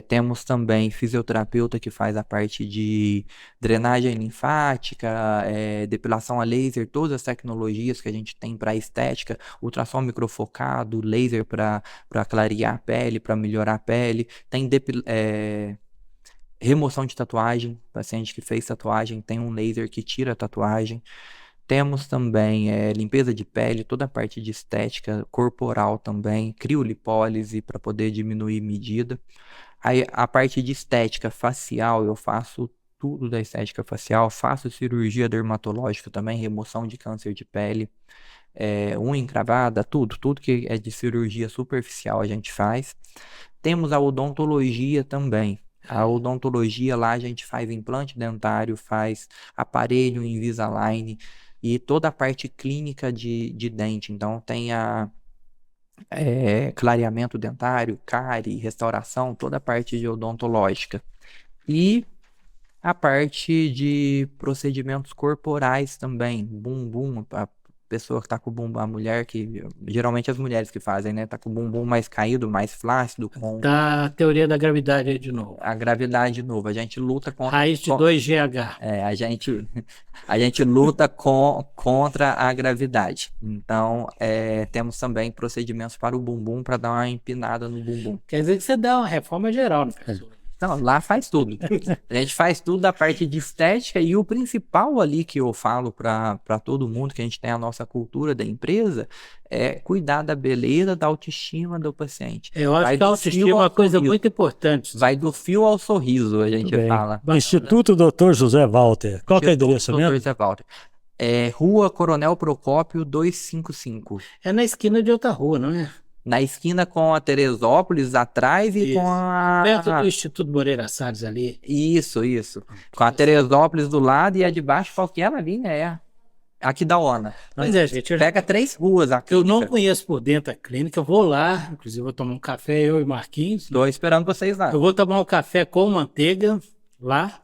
Temos também fisioterapeuta que faz a parte de drenagem linfática, depilação a laser, todas as tecnologias que a gente tem para estética, ultrassom microfocado, laser para clarear a pele, para melhorar a pele. Tem remoção de tatuagem, paciente que fez tatuagem tem um laser que tira a tatuagem. Temos também limpeza de pele, toda a parte de estética corporal também, criolipólise para poder diminuir medida. Aí a parte de estética facial, eu faço tudo da estética facial, faço cirurgia dermatológica também, remoção de câncer de pele, unha encravada, tudo que é de cirurgia superficial a gente faz. Temos a odontologia também. A odontologia lá a gente faz implante dentário, faz aparelho Invisalign e toda a parte clínica de dente. Então tem clareamento dentário, cárie, restauração, toda a parte de odontológica. E a parte de procedimentos corporais também, bumbum, a pessoa que tá com o bumbum, a mulher que, geralmente as mulheres que fazem, né, tá com o bumbum mais caído, mais flácido, com Da teoria da gravidade aí de novo. a gravidade de novo. A gente luta contra... Raiz de 2GH. A gente luta contra a gravidade. Então, temos também procedimentos para o bumbum, para dar uma empinada no bumbum. Quer dizer que você dá uma reforma geral, né, professor? Não, lá faz tudo. A gente faz tudo da parte de estética e o principal ali que eu falo para todo mundo, que a gente tem a nossa cultura da empresa, é cuidar da beleza, da autoestima do paciente. Eu acho Vai que a do autoestima fio é uma ao coisa sorriso. muito importante. Vai do fio ao sorriso, a gente Muito bem. fala. Instituto Dr. José Walter. Qual que é o endereço Dr. mesmo? Zé Walter. Rua Coronel Procópio 255. É na esquina de outra rua, não é? Na esquina com a Teresópolis atrás e Isso. com a... Perto do Instituto Moreira Salles ali. Isso. Com a Teresópolis do lado e a de baixo, qualquer linha aqui da ONA. Pois é, gente. Pega 3 ruas aqui. Eu não conheço por dentro a clínica. Eu vou lá, inclusive vou tomar um café, eu e Marquinhos. Tô esperando vocês lá. Eu vou tomar um café com manteiga lá.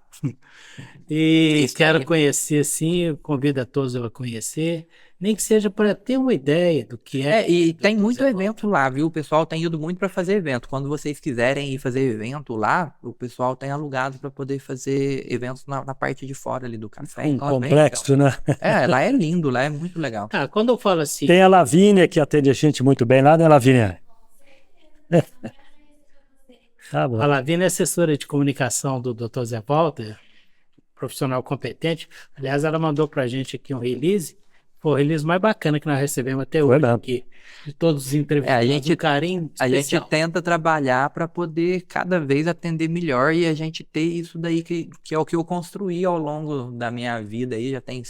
E Isso quero aí. conhecer, sim. Eu convido a todos a conhecer. Nem que seja para ter uma ideia do que é. E tem muito evento lá, viu? O pessoal tem ido muito para fazer evento. Quando vocês quiserem ir fazer evento lá, o pessoal tem alugado para poder fazer eventos na parte de fora ali do café. Um Então é bem complexo, né? legal. Lá é lindo, lá é muito legal. Ah, quando eu falo assim, Tem a Lavínia que atende a gente muito bem lá, né, Lavínia? Tá bom. a Lavina é assessora de comunicação do Dr. Zé Walter, profissional competente. Aliás, ela mandou para a gente aqui um release Pô, eles mais bacana que nós recebemos até Foi hoje mesmo. aqui. De todos os entrevistados, um carinho A gente especial. tenta trabalhar para poder cada vez atender melhor e a gente ter isso daí que é o que eu construí ao longo da minha vida aí. Já tem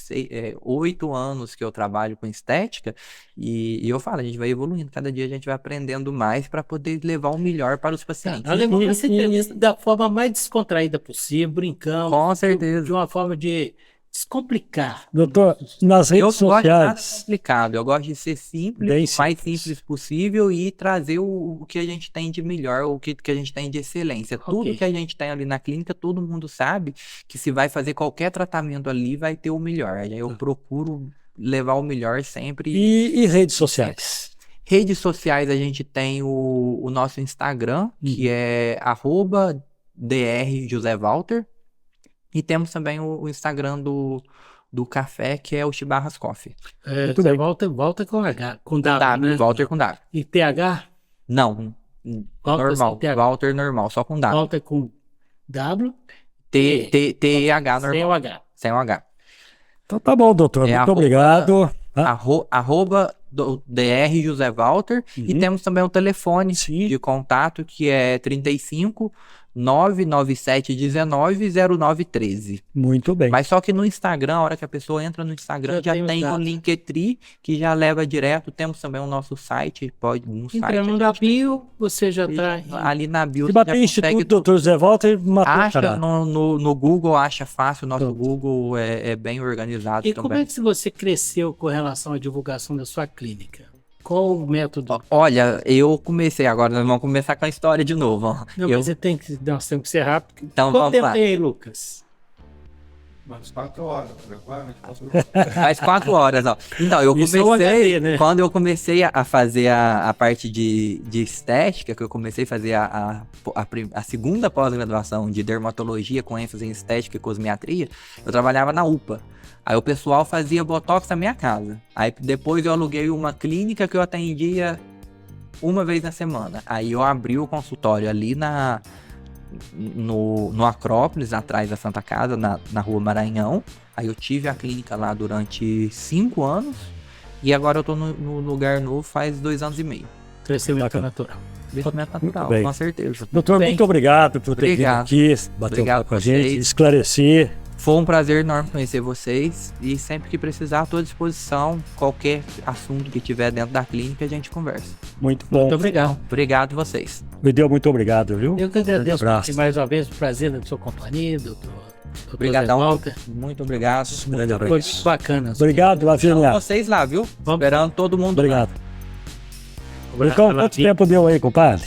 8 anos que eu trabalho com estética e eu falo, a gente vai evoluindo. Cada dia a gente vai aprendendo mais para poder levar o melhor para os pacientes. Nós levamos essa entrevista da forma mais descontraída possível, brincamos. Com certeza. De uma forma de descomplicar. Doutor, nas Eu redes não gosto de nada sociais, complicado, eu gosto de ser simples, Bem o mais simples. simples possível e trazer o que a gente tem de melhor, o que a gente tem de excelência. Tudo Ok. que a gente tem ali na clínica, todo mundo sabe que se vai fazer qualquer tratamento ali, vai ter o melhor. Aí eu procuro levar o melhor sempre. e redes sociais. Redes sociais, a gente tem o nosso Instagram, que é @drjosévalter. E temos também o Instagram do café, que é o Chibarras Coffee. Muito Você bem. volta com H, com W, W, né? Walter com W. E TH? Não, Walter normal. sem TH. Walter normal, só com W. Volta com W, T-E-H sem o normal, H. sem o H. Então tá bom, doutor. É Muito obrigado. Arroba do DR José Walter. E temos também o telefone Sim. de contato, que é 35 99719 0913. Muito bem. Mas só que no Instagram, a hora que a pessoa entra no Instagram, Já já tem os tem o dados. Linktree, que já leva direto. Temos também o nosso site, pode no site. Entrando na bio, você já tá. Ali na bio, Se você bater já Instituto consegue Dr. José Walter, matou o acha cara. no Google, acha fácil. O nosso Pronto. Google é bem organizado E como também. é que você cresceu com relação à divulgação da sua clínica? Qual o método? Olha, eu comecei agora, nós vamos começar com a história de novo. Ó. Não, Eu- mas você tem que. Nós temos que ser rápido. Então Quanto vamos tempo lá. tem aí, Lucas? Umas 4 horas, provavelmente. Faz 4 horas, ó. Então, eu Isso é o comecei, HD, né? quando eu comecei a fazer a parte de estética, que eu comecei a fazer a segunda pós-graduação de dermatologia com ênfase em estética e cosmetria, eu trabalhava na UPA. Aí o pessoal fazia botox na minha casa. Aí depois eu aluguei uma clínica que eu atendia uma vez na semana. Aí eu abri o consultório ali no Acrópolis, atrás da Santa Casa, na Rua Maranhão. Aí eu tive a clínica lá durante 5 anos. E agora eu tô no lugar novo faz 2 anos e meio. Crescimento Bacana. natural. Crescimento natural, bem. com certeza. Doutor, Bem. muito obrigado por ter vindo Obrigado. aqui, bater um Obrigado papo com a vocês. gente, esclarecer. Foi um prazer enorme conhecer vocês. E sempre que precisar, estou à disposição. Qualquer assunto que tiver dentro da clínica, a gente conversa. Muito bom. Muito obrigado. Obrigado vocês. Me deu muito obrigado, viu? Eu que agradeço abraço. mais uma vez o prazer da sua companhia, doutor. Obrigadão. Walter. Muito obrigado. Grande Foi abraço. bacana. Obrigado, Lavínia. Vocês lá, viu? Vamos. Esperando todo mundo. Obrigado. Obrigado Então, pela quanto vinda. tempo deu aí, compadre?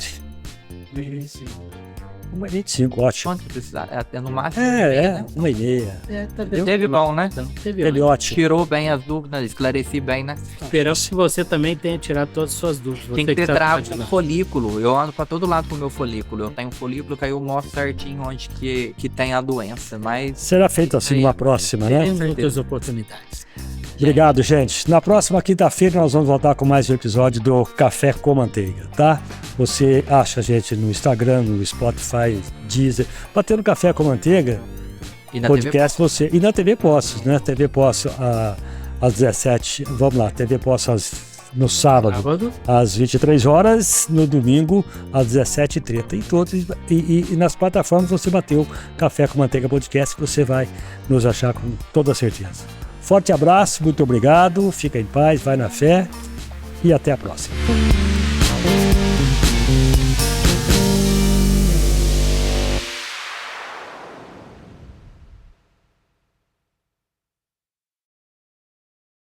1h25, ótimo. Quanto que precisar? É no máximo. É, 1h30. Tá Teve bom, né? Teve Ele ótimo. Tirou bem as dúvidas, esclareci bem, né? Esperamos que você também tenha tirado todas as suas dúvidas. Tem Você que ter tá travo trabalhando com lá. folículo. Eu ando pra todo lado com o meu folículo. Eu tenho um folículo que aí eu mostro certinho onde que tem a doença. Mas Será feito assim numa próxima, né? Temos outras oportunidades. Obrigado, gente. Na próxima quinta-feira nós vamos voltar com mais um episódio do Café com Manteiga, tá? Você acha a gente no Instagram, no Spotify, Deezer, batendo Café com Manteiga, e na TV podcast você. E na TV Poços, né? TV Poços às 17, vamos lá, TV Poços no sábado Sábado, às 23 horas, no domingo às 17h30. Em todos, e nas plataformas você bateu Café com Manteiga Podcast, que você vai nos achar com toda certeza. Forte abraço, muito obrigado, fica em paz, vai na fé e até a próxima.